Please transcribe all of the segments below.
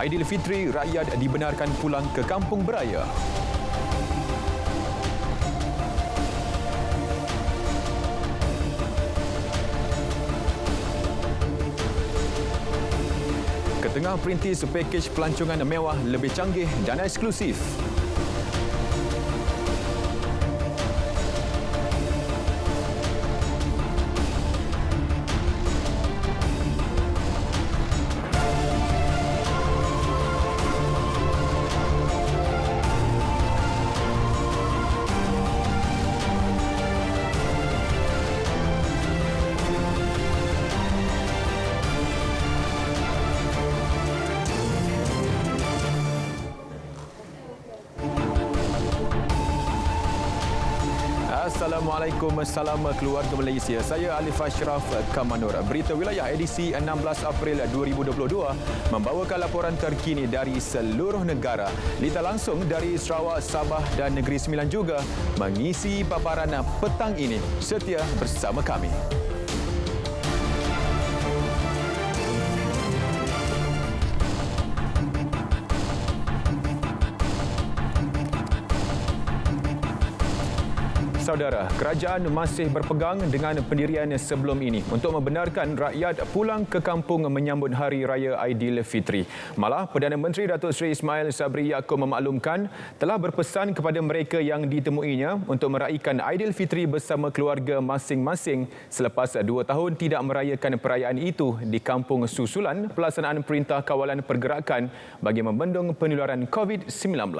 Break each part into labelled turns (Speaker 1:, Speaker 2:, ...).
Speaker 1: Aidilfitri, rakyat dibenarkan pulang ke kampung beraya. Ketengah perintis pakej pelancongan mewah lebih canggih dan eksklusif. Assalamualaikum, salam keluarga Malaysia. Saya Alif Ashraf Kamanur. Berita wilayah edisi 16 April 2022 membawakan laporan terkini dari seluruh negara. Lita langsung dari Sarawak, Sabah dan Negeri Sembilan juga mengisi paparan petang ini. Setia bersama kami. Saudara, kerajaan masih berpegang dengan pendirian sebelum ini untuk membenarkan rakyat pulang ke kampung menyambut Hari Raya Aidilfitri. Malah, Perdana Menteri Datuk Seri Ismail Sabri Yaakob memaklumkan telah berpesan kepada mereka yang ditemuinya untuk meraihkan Aidilfitri bersama keluarga masing-masing selepas 2 tahun tidak merayakan perayaan itu di kampung susulan pelaksanaan Perintah Kawalan Pergerakan bagi membendung penularan COVID-19.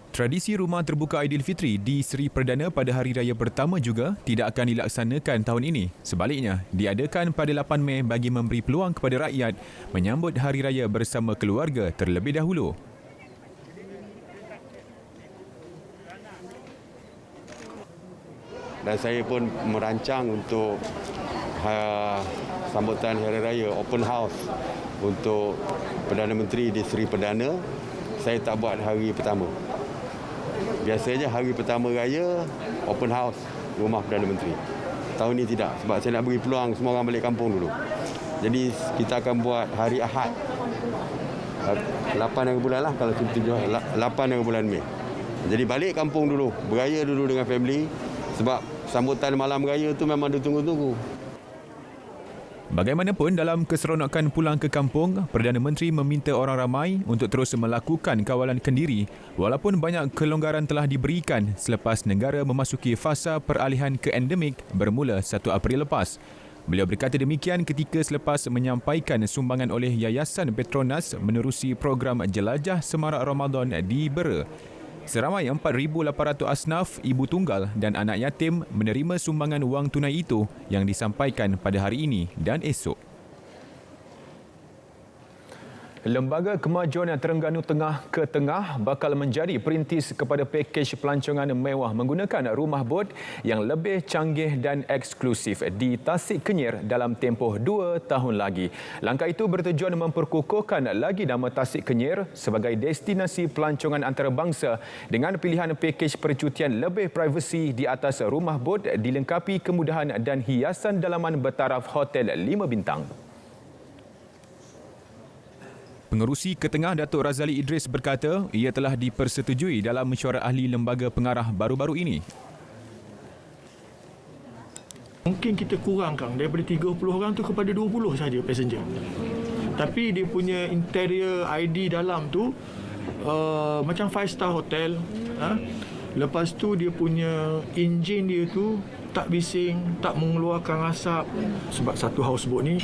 Speaker 1: Tradisi Rumah Terbuka Aidilfitri di Seri Perdana pada Hari Raya pertama juga tidak akan dilaksanakan tahun ini. Sebaliknya, diadakan pada 8 Mei bagi memberi peluang kepada rakyat menyambut Hari Raya bersama keluarga terlebih dahulu.
Speaker 2: Dan saya pun merancang untuk sambutan Hari Raya Open House untuk Perdana Menteri di Seri Perdana. Saya tak buat hari pertama. Biasanya hari pertama raya open house rumah Perdana Menteri. Tahun ini tidak, sebab saya nak beri peluang semua orang balik kampung dulu. Jadi kita akan buat hari Ahad 8 hari bulan lah, kalau 8 hari bulan Mei. Jadi balik kampung dulu, beraya dulu dengan family, sebab sambutan malam raya tu memang ditunggu-tunggu.
Speaker 1: Bagaimanapun, dalam keseronokan pulang ke kampung, Perdana Menteri meminta orang ramai untuk terus melakukan kawalan kendiri walaupun banyak kelonggaran telah diberikan selepas negara memasuki fasa peralihan ke endemik bermula 1 April lepas. Beliau berkata demikian ketika selepas menyampaikan sumbangan oleh Yayasan Petronas menerusi program Jelajah Semarak Ramadan di Bera. Seramai 4,800 asnaf, ibu tunggal dan anak yatim menerima sumbangan wang tunai itu yang disampaikan pada hari ini dan esok. Lembaga Kemajuan Terengganu Tengah ke Tengah bakal menjadi perintis kepada pakej pelancongan mewah menggunakan rumah bot yang lebih canggih dan eksklusif di Tasik Kenyir dalam tempoh 2 tahun lagi. Langkah itu bertujuan memperkukuhkan lagi nama Tasik Kenyir sebagai destinasi pelancongan antarabangsa dengan pilihan pakej percutian lebih privasi di atas rumah bot dilengkapi kemudahan dan hiasan dalaman bertaraf hotel 5 bintang. Pengerusi Ketengah Datuk Razali Idris berkata ia telah dipersetujui dalam mesyuarat ahli lembaga pengarah baru-baru ini.
Speaker 3: Mungkin kita kurangkan daripada 30 orang tu kepada 20 saja passenger. Tapi dia punya interior ID dalam tu macam 5-star hotel. Lepas tu dia punya enjin dia tu tak bising, tak mengeluarkan asap. Sebab satu houseboat ni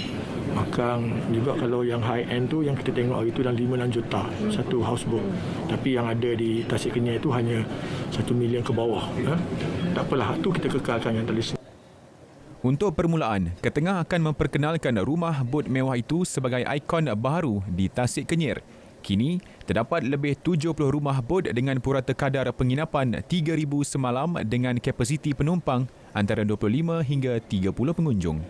Speaker 3: makan juga, kalau yang high end tu yang kita tengok hari tu dalam 5-6 juta satu houseboat. Tapi yang ada di Tasik Kenyir tu hanya 1 million ke bawah. Tak apalah, tu kita kekalkan yang tradisional.
Speaker 1: Untuk permulaan, Ketengah akan memperkenalkan rumah bot mewah itu sebagai ikon baru di Tasik Kenyir. Kini, terdapat lebih 70 rumah bot dengan purata kadar penginapan 3,000 semalam dengan kapasiti penumpang antara 25 hingga 30 pengunjung.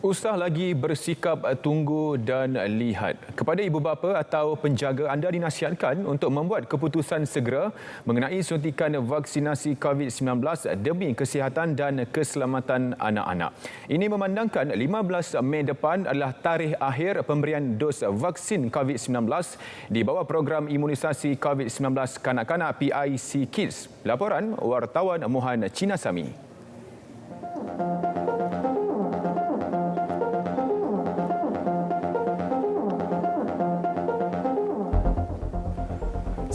Speaker 1: Usah lagi bersikap tunggu dan lihat. Kepada ibu bapa atau penjaga, anda dinasihatkan untuk membuat keputusan segera mengenai suntikan vaksinasi COVID-19 demi kesihatan dan keselamatan anak-anak. Ini memandangkan 15 Mei depan adalah tarikh akhir pemberian dos vaksin COVID-19 di bawah program imunisasi COVID-19 kanak-kanak PIC Kids. Laporan wartawan Mohan Cinasami.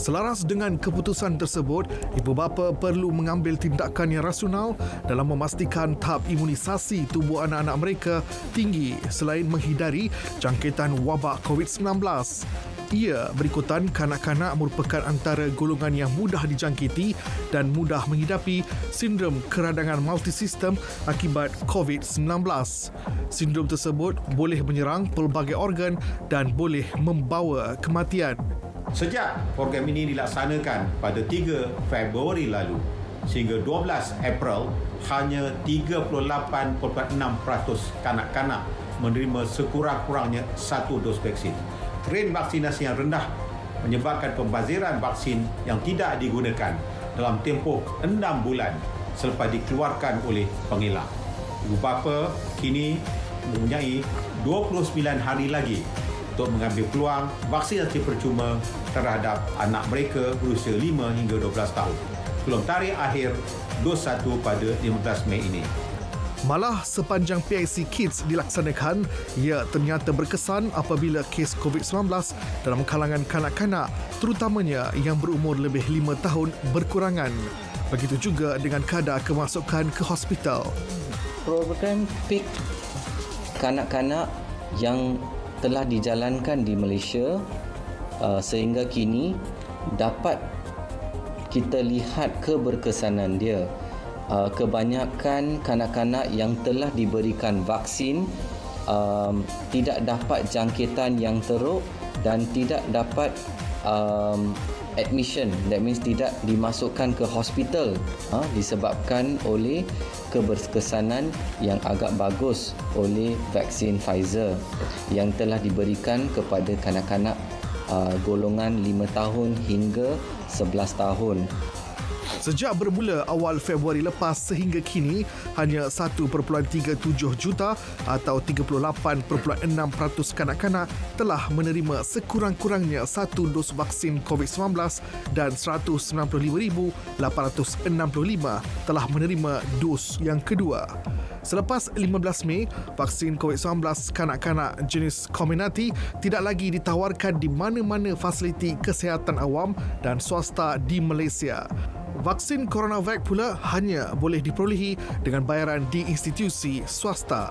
Speaker 4: Selaras dengan keputusan tersebut, ibu bapa perlu mengambil tindakan yang rasional dalam memastikan tahap imunisasi tubuh anak-anak mereka tinggi selain menghindari jangkitan wabak COVID-19. Ia berikutan kanak-kanak merupakan antara golongan yang mudah dijangkiti dan mudah menghidapi sindrom keradangan multisistem akibat COVID-19. Sindrom tersebut boleh menyerang pelbagai organ dan boleh membawa kematian.
Speaker 5: Sejak program ini dilaksanakan pada 3 Februari lalu sehingga 12 April, hanya 38.6% kanak-kanak menerima sekurang-kurangnya 1 dos vaksin. Tren vaksinasi yang rendah menyebabkan pembaziran vaksin yang tidak digunakan dalam tempoh 6 bulan selepas dikeluarkan oleh pengelak. Ibu bapa kini mempunyai 29 hari lagi untuk mengambil peluang vaksinasi percuma terhadap anak mereka berusia 5 hingga 12 tahun sebelum tarikh akhir dos 1 pada 15 Mei ini.
Speaker 4: Malah sepanjang PIC Kids dilaksanakan, ia ternyata berkesan apabila kes COVID-19 dalam kalangan kanak-kanak, terutamanya yang berumur lebih 5 tahun berkurangan. Begitu juga dengan kadar kemasukan ke hospital.
Speaker 6: Program PIC kanak-kanak yang telah dijalankan di Malaysia sehingga kini dapat kita lihat keberkesanan dia. Kebanyakan kanak-kanak yang telah diberikan vaksin tidak dapat jangkitan yang teruk dan tidak dapat admission, that means tidak dimasukkan ke hospital disebabkan oleh keberkesanan yang agak bagus oleh vaksin Pfizer yang telah diberikan kepada kanak-kanak golongan 5 tahun hingga 11 tahun.
Speaker 4: Sejak bermula awal Februari lepas sehingga kini, hanya 1.37 juta atau 38.6% kanak-kanak telah menerima sekurang-kurangnya 1 dos vaksin COVID-19 dan 195,865 telah menerima dos yang kedua. Selepas 15 Mei, vaksin COVID-19 kanak-kanak jenis Comirnaty tidak lagi ditawarkan di mana-mana fasiliti kesihatan awam dan swasta di Malaysia. Vaksin CoronaVac pula hanya boleh diperolehi dengan bayaran di institusi swasta.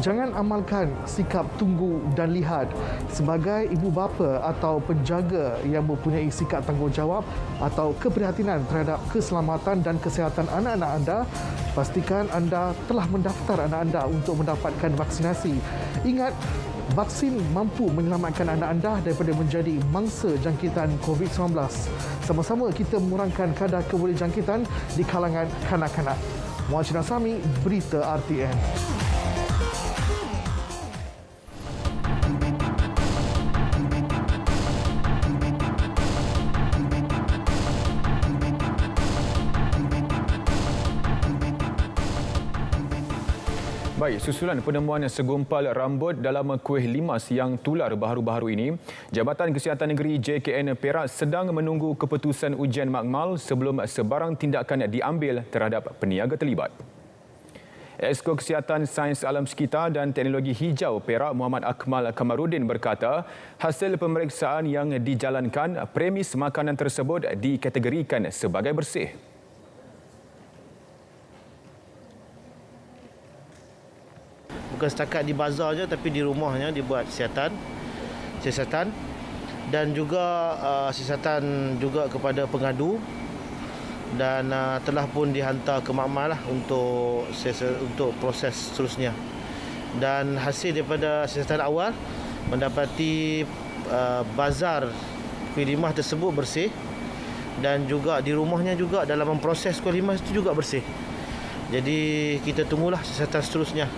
Speaker 4: Jangan amalkan sikap tunggu dan lihat. Sebagai ibu bapa atau penjaga yang mempunyai sikap tanggungjawab atau keprihatinan terhadap keselamatan dan kesihatan anak-anak anda, pastikan anda telah mendaftar anak anda untuk mendapatkan vaksinasi. Ingat, vaksin mampu menyelamatkan anak anda daripada menjadi mangsa jangkitan COVID-19. Sama-sama kita mengurangkan kadar kebolehjangkitan di kalangan kanak-kanak. Muhammad Cinasami, Berita RTN.
Speaker 1: Baik, susulan penemuan segumpal rambut dalam kuih limas yang tular baharu-baharu ini, Jabatan Kesihatan Negeri JKN Perak sedang menunggu keputusan ujian makmal sebelum sebarang tindakan diambil terhadap peniaga terlibat. Esko Kesihatan Sains Alam Sekitar dan Teknologi Hijau Perak Muhammad Akmal Kamarudin berkata, hasil pemeriksaan yang dijalankan, premis makanan tersebut dikategorikan sebagai bersih.
Speaker 7: Bukan setakat di bazar je, tapi di rumahnya dibuat siasatan dan juga siasatan juga kepada pengadu dan telah pun dihantar ke makmal lah untuk proses seterusnya. Dan hasil daripada siasatan awal mendapati bazar kuih limas tersebut bersih dan juga di rumahnya juga dalam memproses kuih limas itu juga bersih. Jadi kita tunggulah siasatan seterusnya.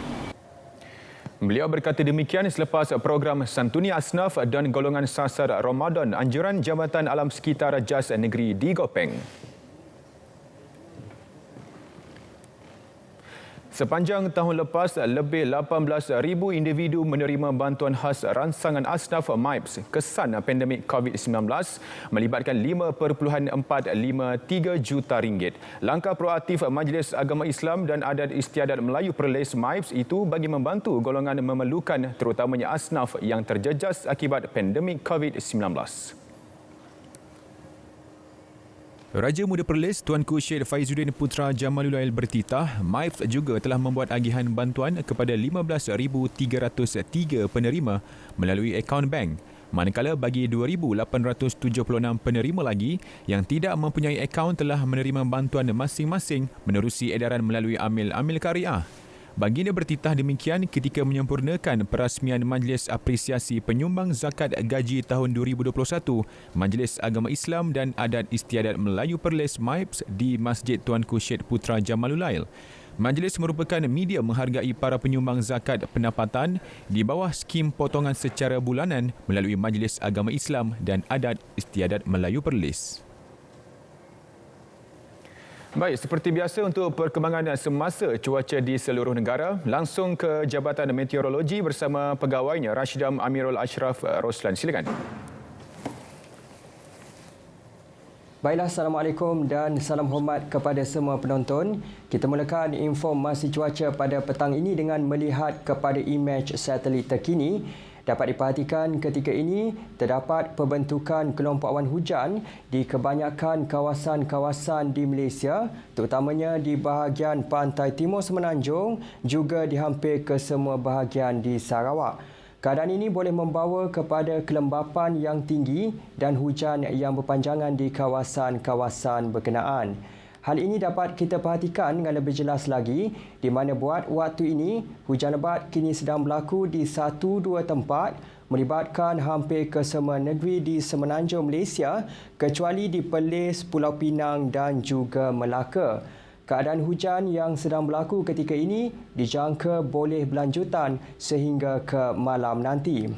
Speaker 1: Beliau berkata demikian selepas program Santuni Asnaf dan golongan sasar Ramadan anjuran Jabatan Alam Sekitar Jas Negeri di Gopeng. Sepanjang tahun lepas, lebih 18,000 individu menerima bantuan khas rancangan asnaf MIPS kesan pandemik COVID-19 melibatkan RM5.453 juta. Langkah proaktif Majlis Agama Islam dan Adat Istiadat Melayu Perlis MIPS itu bagi membantu golongan memerlukan terutamanya asnaf yang terjejas akibat pandemik COVID-19. Raja Muda Perlis Tuanku Syed Faizuddin Putra Jamalulail bertitah, MIPS juga telah membuat agihan bantuan kepada 15,303 penerima melalui akaun bank. Manakala bagi 2,876 penerima lagi yang tidak mempunyai akaun telah menerima bantuan masing-masing menerusi edaran melalui amil-amil kariah. Baginda bertitah demikian ketika menyempurnakan perasmian Majlis Apresiasi Penyumbang Zakat Gaji tahun 2021 Majlis Agama Islam dan Adat Istiadat Melayu Perlis MIPS di Masjid Tuanku Syed Putra Jamalulail. Majlis merupakan media menghargai para penyumbang zakat pendapatan di bawah skim potongan secara bulanan melalui Majlis Agama Islam dan Adat Istiadat Melayu Perlis. Baik, seperti biasa untuk perkembangan semasa cuaca di seluruh negara, langsung ke Jabatan Meteorologi bersama pegawainya Rashdam Amirul Ashraf Roslan. Silakan.
Speaker 8: Baiklah, Assalamualaikum dan salam hormat kepada semua penonton. Kita mulakan informasi cuaca pada petang ini dengan melihat kepada imej satelit terkini. Dapat diperhatikan ketika ini terdapat pembentukan kelompok awan hujan di kebanyakan kawasan-kawasan di Malaysia, terutamanya di bahagian pantai timur Semenanjung, juga di hampir ke semua bahagian di Sarawak. Keadaan ini boleh membawa kepada kelembapan yang tinggi dan hujan yang berpanjangan di kawasan-kawasan berkenaan. Hal ini dapat kita perhatikan dengan lebih jelas lagi di mana buat waktu ini hujan lebat kini sedang berlaku di 1-2 tempat melibatkan hampir ke semua negeri di Semenanjung Malaysia kecuali di Perlis, Pulau Pinang dan juga Melaka. Keadaan hujan yang sedang berlaku ketika ini dijangka boleh berlanjutan sehingga ke malam nanti.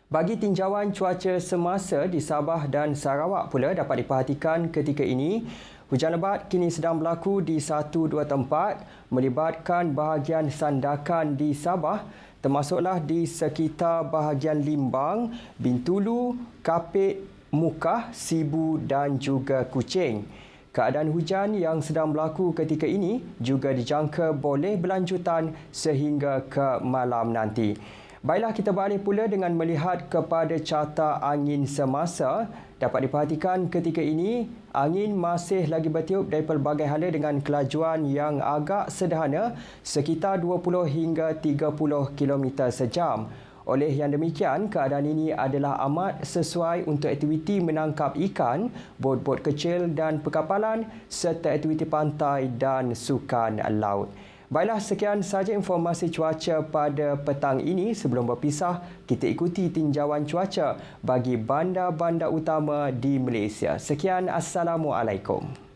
Speaker 8: Bagi tinjauan cuaca semasa di Sabah dan Sarawak pula dapat diperhatikan ketika ini, hujan lebat kini sedang berlaku di 1-2 tempat melibatkan bahagian Sandakan di Sabah, termasuklah di sekitar bahagian Limbang, Bintulu, Kapit, Mukah, Sibu dan juga Kuching. Keadaan hujan yang sedang berlaku ketika ini juga dijangka boleh berlanjutan sehingga ke malam nanti. Baiklah, kita beralih pula dengan melihat kepada carta angin semasa. Dapat diperhatikan ketika ini, angin masih lagi bertiup dari pelbagai hala dengan kelajuan yang agak sederhana, sekitar 20 hingga 30 km sejam. Oleh yang demikian, keadaan ini adalah amat sesuai untuk aktiviti menangkap ikan, bot-bot kecil dan perkapalan, serta aktiviti pantai dan sukan laut. Baiklah, sekian sahaja informasi cuaca pada petang ini. Sebelum berpisah, kita ikuti tinjauan cuaca bagi bandar-bandar utama di Malaysia. Sekian, Assalamualaikum.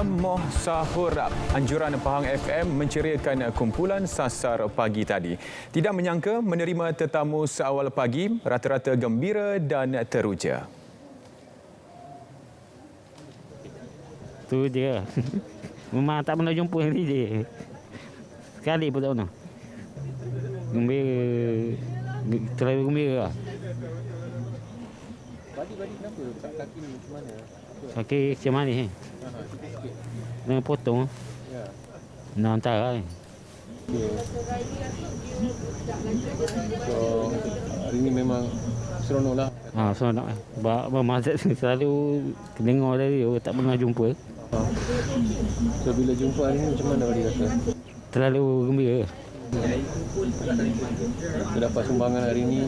Speaker 1: jam Moh Sahur. Anjuran Pahang FM menceriakan kumpulan Sasar pagi tadi. Tidak menyangka menerima tetamu seawal pagi, rata-rata gembira dan teruja.
Speaker 9: Tu je. Memang tak pernah jumpa hari je. Sekali pun tak pernah. Gembira. Terlalu gembira lah. Badi kenapa? Kaki ni macam mana? Kaki macam mana ni? Dengan potong. Ya. Nak hantar lah. So, hari ni memang seronok lah. Seronok lah. Mazat selalu dengar dari dia, tak pernah jumpa. So, bila jumpa hari ni macam mana Badi rasa? Terlalu gembira. Kita dapat sumbangan hari ni.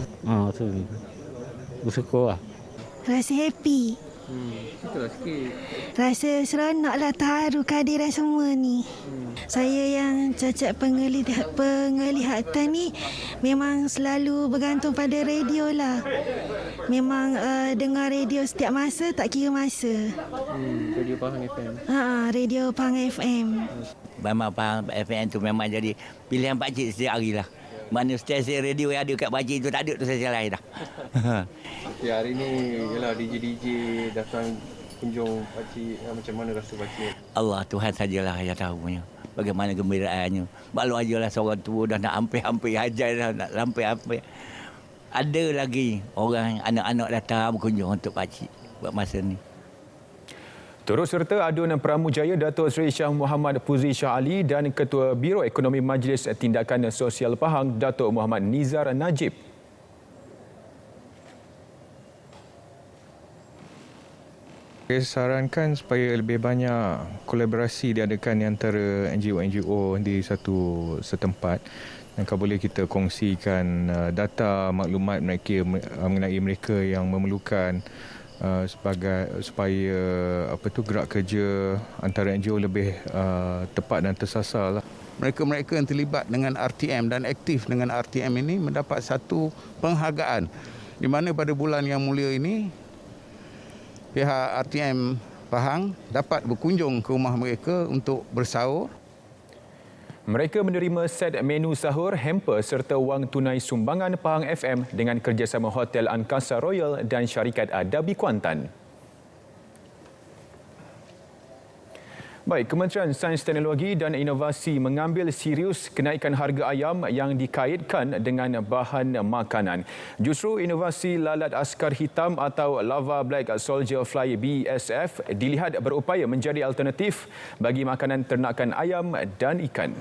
Speaker 9: Bersyukur lah.
Speaker 10: Rasa happy.
Speaker 9: Itulah sikit.
Speaker 10: Rasa seronok lah, terharu kehadiran semua ni. Saya yang cacat penglihatan ni memang selalu bergantung pada radio lah. Memang dengar radio setiap masa, tak kira masa.
Speaker 9: Radio Pahang FM.
Speaker 10: Radio Pahang FM.
Speaker 11: Memang Pahang FM tu memang jadi pilihan pakcik setiap hari lah. Mana stesen radio yang ada kat pakcik tu tak ada tu stesen lain dah.
Speaker 9: Ya, hari ni yalah DJ datang kunjung pakcik, macam mana rasa pakcik?
Speaker 11: Allah Tuhan sajalah yang tahu punya. Bagaimana gembiraannya. Baru ajalah seorang tua dah nak hampir hajar dah, nak hampir. Ada lagi orang anak-anak datang berkunjung untuk pakcik buat masa ni.
Speaker 1: Turut serta adun Pramujaya Datuk Seri Shah Muhammad Puzi Shah Ali dan Ketua Biro Ekonomi Majlis Tindakan Sosial Pahang Datuk Muhammad Nizar Najib.
Speaker 12: Saya sarankan supaya lebih banyak kolaborasi diadakan antara NGO di satu setempat. Dan kalau boleh kita kongsikan data maklumat mereka mengenai mereka yang memerlukan supaya gerak kerja antara NGO lebih tepat dan tersasar lah.
Speaker 13: Mereka-mereka yang terlibat dengan RTM dan aktif dengan RTM ini mendapat satu penghargaan di mana pada bulan yang mulia ini pihak RTM Pahang dapat berkunjung ke rumah mereka untuk bersahur.
Speaker 1: Mereka menerima set menu sahur, hamper serta wang tunai sumbangan Pahang FM dengan kerjasama Hotel Angkasa Royal dan syarikat Adabi Kuantan. Baik, Kementerian Sains Teknologi dan Inovasi mengambil serius kenaikan harga ayam yang dikaitkan dengan bahan makanan. Justru inovasi lalat askar hitam atau Lava Black Soldier Fly BSF dilihat berupaya menjadi alternatif bagi makanan ternakan ayam dan ikan.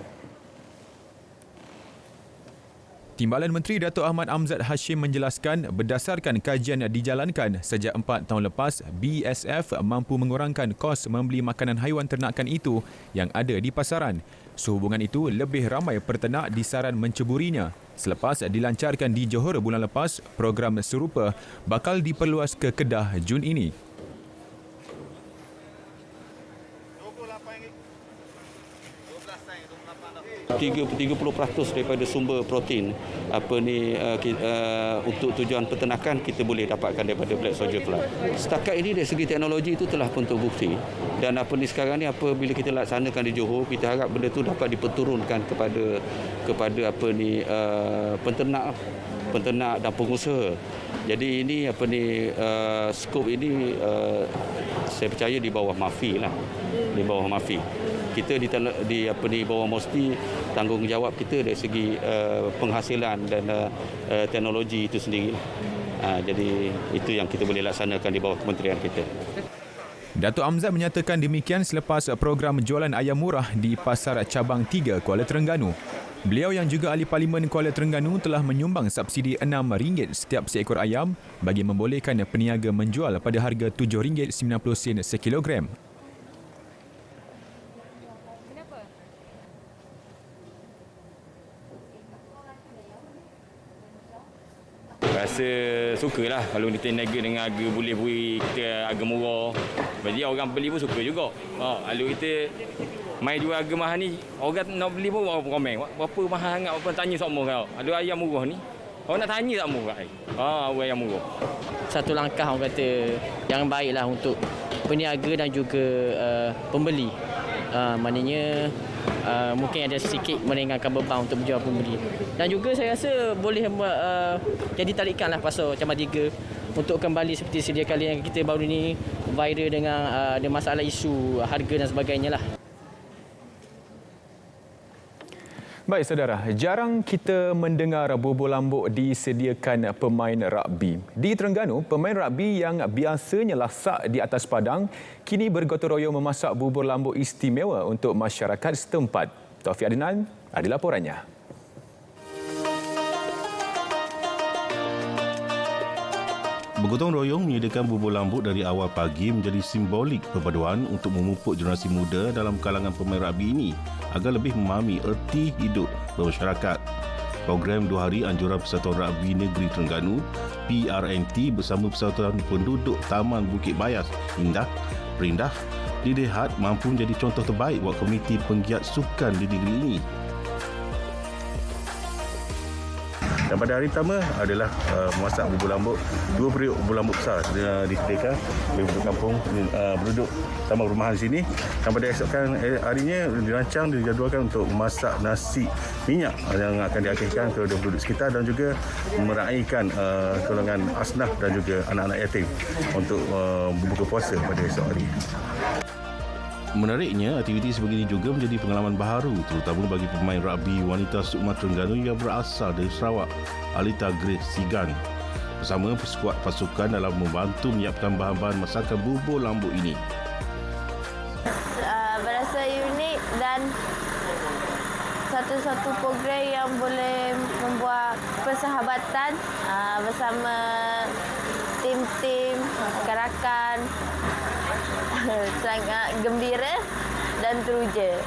Speaker 1: Timbalan Menteri Datuk Ahmad Amzad Hashim menjelaskan berdasarkan kajian dijalankan sejak 4 tahun lepas, BSF mampu mengurangkan kos membeli makanan haiwan ternakan itu yang ada di pasaran. Sehubungan itu, lebih ramai peternak disaran menceburinya. Selepas dilancarkan di Johor bulan lepas, program serupa bakal diperluas ke Kedah Jun ini.
Speaker 14: 30% daripada sumber protein untuk tujuan peternakan kita boleh dapatkan daripada Black Soldier Fly. Setakat ini dari segi teknologi itu telah pun terbukti dan sekarang ni apabila kita laksanakan di Johor, kita harap benda itu dapat diperturunkan kepada penternak dan pengusaha. Jadi ini skop ini saya percaya di bawah MAFI lah, di bawah MAFI. Kita di bawah MOSTI, tanggungjawab kita dari segi penghasilan dan teknologi itu sendiri. Jadi itu yang kita boleh laksanakan di bawah kementerian kita.
Speaker 1: Datuk Amzad menyatakan demikian selepas program jualan ayam murah di Pasar Cabang 3 Kuala Terengganu. Beliau yang juga ahli Parlimen Kuala Terengganu telah menyumbang subsidi RM6 setiap seekor ayam bagi membolehkan peniaga menjual pada harga RM7.90 sekilogram.
Speaker 15: Rasa sukalah kalau kita niaga dengan harga boleh beri kita harga murah. Jadi orang beli pun suka juga. Kalau kita main jual harga mahal ni, orang nak beli pun orang komen. Berapa mahal sangat, apa tanya semua kau. Ada ayam murah ni. Orang nak tanya tak murah. Ayam murah. Satu langkah orang kata yang baiklah untuk
Speaker 16: peniaga dan juga pembeli. Maknanya mungkin ada sedikit meringankan beban untuk penjual pembeli. Dan juga saya rasa boleh jadi tarikanlah pasal Camas 3 untuk kembali seperti sedia kali yang kita baru ni viral dengan ada masalah isu harga dan sebagainya lah.
Speaker 1: Baik saudara, jarang kita mendengar bubur lambuk disediakan pemain rugby. Di Terengganu, pemain rugby yang biasanya lasak di atas padang kini bergotong royong memasak bubur lambuk istimewa untuk masyarakat setempat. Taufik Adnan ada laporannya.
Speaker 17: Bergotong royong menyediakan bubur lambuk dari awal pagi menjadi simbolik perpaduan untuk memupuk generasi muda dalam kalangan pemain rugby ini agar lebih memahami erti hidup bermasyarakat. Program 2 hari Anjuran Persatuan Rugby Negeri Terengganu PRNT bersama Persatuan Penduduk Taman Bukit Bayas Indah Perindah dilihat mampu menjadi contoh terbaik buat komuniti penggiat sukan di negeri ini. Dan pada hari pertama adalah memasak bubur lambuk. 2 periuk bubur lambuk besar disediakan oleh penduduk kampung, penduduk taman perumahan di sini. Dan pada esokan harinya dirancang, dijadualkan untuk memasak nasi minyak yang akan diakhirkan kepada penduduk sekitar dan juga meraihkan golongan asnaf dan juga anak-anak yatim untuk berbuka puasa pada esok hari. Menariknya, aktiviti sebegini juga menjadi pengalaman baharu terutama bagi pemain rugby wanita Sukma Terengganu yang berasal dari Sarawak, Alita Grace Sigan. Bersama skuad pasukan dalam membantu menyiapkan bahan-bahan masakan bubur lambuk ini.
Speaker 18: Berasa unik dan satu-satu program yang boleh membuat persahabatan bersama tim-tim, rakan-rakan. Sangat gembira dan teruja.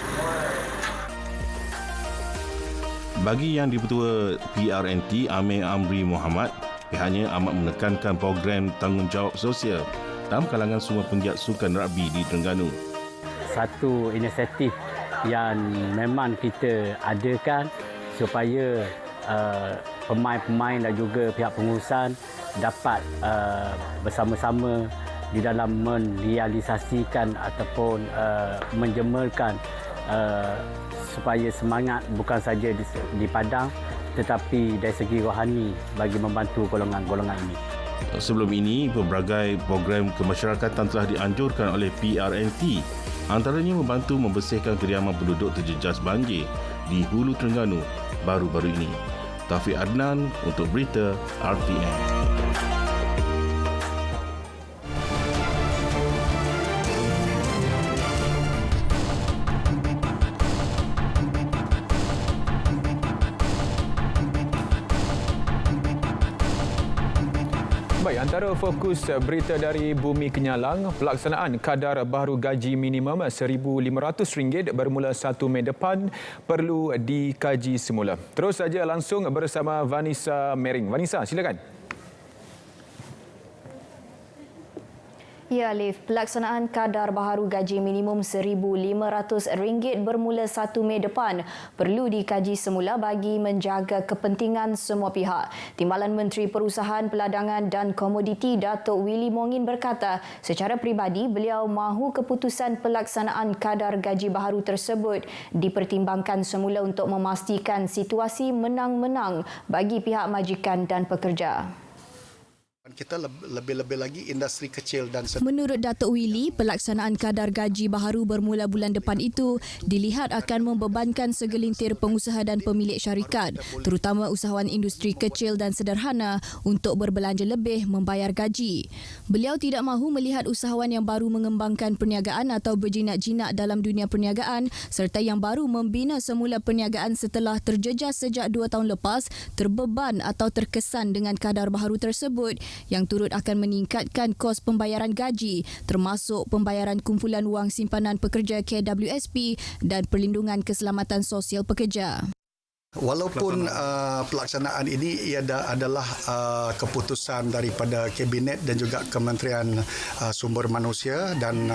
Speaker 17: Bagi Yang di-Pertua PRNT Amir Amri Muhammad, pihaknya amat menekankan program tanggungjawab sosial dalam kalangan semua penggiat sukan rugby di Terengganu.
Speaker 9: Satu inisiatif yang memang kita adakan supaya pemain-pemain dan juga pihak pengurusan dapat bersama-sama di dalam merealisasikan ataupun menjemalkan supaya semangat bukan saja di padang tetapi dari segi rohani bagi membantu golongan-golongan ini.
Speaker 17: Sebelum ini, pelbagai program kemasyarakatan telah dianjurkan oleh PRNT, antaranya membantu membersihkan kediaman penduduk terjejas banjir di Hulu Terengganu baru-baru ini. Taufik Adnan untuk Berita RTM.
Speaker 1: Baik, antara fokus berita dari Bumi Kenyalang, pelaksanaan kadar baharu gaji minimum RM1,500 bermula 1 Mei depan perlu dikaji semula. Terus saja langsung bersama Vanessa Mering. Vanessa, silakan.
Speaker 19: Ya, Alif. Pelaksanaan kadar baharu gaji minimum RM1,500 bermula 1 Mei depan perlu dikaji semula bagi menjaga kepentingan semua pihak. Timbalan Menteri Perusahaan, Peladangan dan Komoditi Datuk Willy Mongin berkata, secara peribadi beliau mahu keputusan pelaksanaan kadar gaji baharu tersebut dipertimbangkan semula untuk memastikan situasi menang-menang bagi pihak majikan dan pekerja.
Speaker 20: Kita lebih-lebih lagi industri kecil dan
Speaker 19: Menurut Datuk Willy, pelaksanaan kadar gaji baharu bermula bulan depan itu dilihat akan membebankan segelintir pengusaha dan pemilik syarikat, terutama usahawan industri kecil dan sederhana untuk berbelanja lebih membayar gaji. Beliau tidak mahu melihat usahawan yang baru mengembangkan perniagaan atau berjinak-jinak dalam dunia perniagaan serta yang baru membina semula perniagaan setelah terjejas sejak 2 tahun lepas terbeban atau terkesan dengan kadar baharu tersebut yang turut akan meningkatkan kos pembayaran gaji termasuk pembayaran kumpulan wang simpanan pekerja KWSP dan perlindungan keselamatan sosial pekerja.
Speaker 20: Walaupun pelaksanaan ini ia adalah keputusan daripada Kabinet dan juga Kementerian Sumber Manusia dan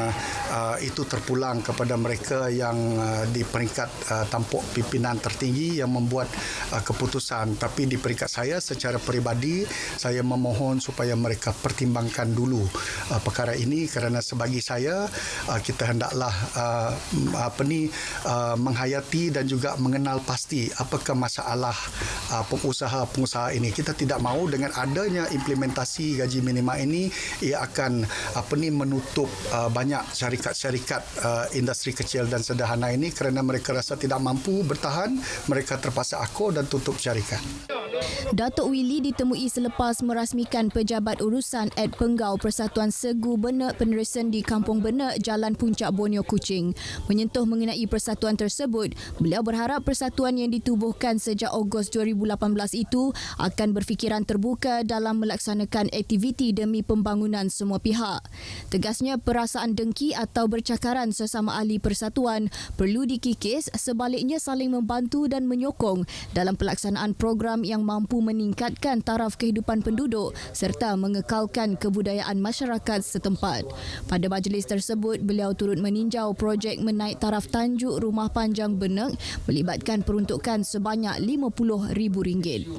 Speaker 20: itu terpulang kepada mereka yang di peringkat tampuk pimpinan tertinggi yang membuat keputusan. Tapi di peringkat saya secara peribadi, saya memohon supaya mereka pertimbangkan dulu perkara ini kerana sebagi saya kita hendaklah menghayati dan juga mengenal pasti apakah masalah pengusaha-pengusaha ini. Kita tidak mahu dengan adanya implementasi gaji minima ini ia akan menutup banyak syarikat-syarikat industri kecil dan sederhana ini kerana mereka rasa tidak mampu bertahan, mereka terpaksa akor dan tutup syarikat.
Speaker 19: Datuk Willy ditemui selepas merasmikan pejabat urusan Ad Penggau Persatuan Segu Benek Penerusan di Kampung Benek, Jalan Puncak Borneo, Kuching. Menyentuh mengenai persatuan tersebut, beliau berharap persatuan yang ditubuhkan sejak Ogos 2018 itu akan berfikiran terbuka dalam melaksanakan aktiviti demi pembangunan semua pihak. Tegasnya, perasaan dengki atau bercakaran sesama ahli persatuan perlu dikikis, sebaliknya saling membantu dan menyokong dalam pelaksanaan program yang mampu meningkatkan taraf kehidupan penduduk serta mengekalkan kebudayaan masyarakat setempat. Pada majlis tersebut, beliau turut meninjau projek menaik taraf tanjuk Rumah Panjang Benek melibatkan peruntukan sebanyak RM50,000.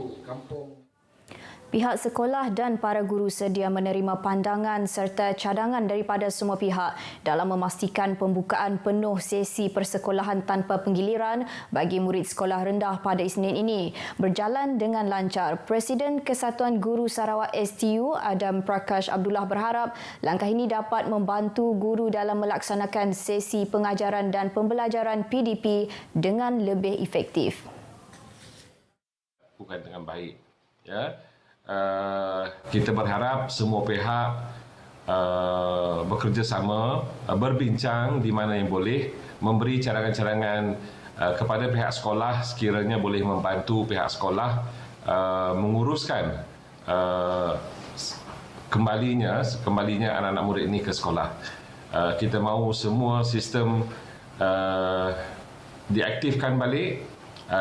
Speaker 2: Pihak sekolah dan para guru sedia menerima pandangan serta cadangan daripada semua pihak dalam memastikan pembukaan penuh sesi persekolahan tanpa penggiliran bagi murid sekolah rendah pada Isnin ini berjalan dengan lancar. Presiden Kesatuan Guru Sarawak STU Adam Prakash Abdullah berharap langkah ini dapat membantu guru dalam melaksanakan sesi pengajaran dan pembelajaran PDP dengan lebih efektif.
Speaker 21: Bukan dengan baik, ya. Kita berharap semua pihak bekerjasama, berbincang di mana yang boleh, memberi cadangan-cadangan kepada pihak sekolah sekiranya boleh membantu pihak sekolah menguruskan kembalinya anak-anak murid ini ke sekolah. Kita mahu semua sistem diaktifkan balik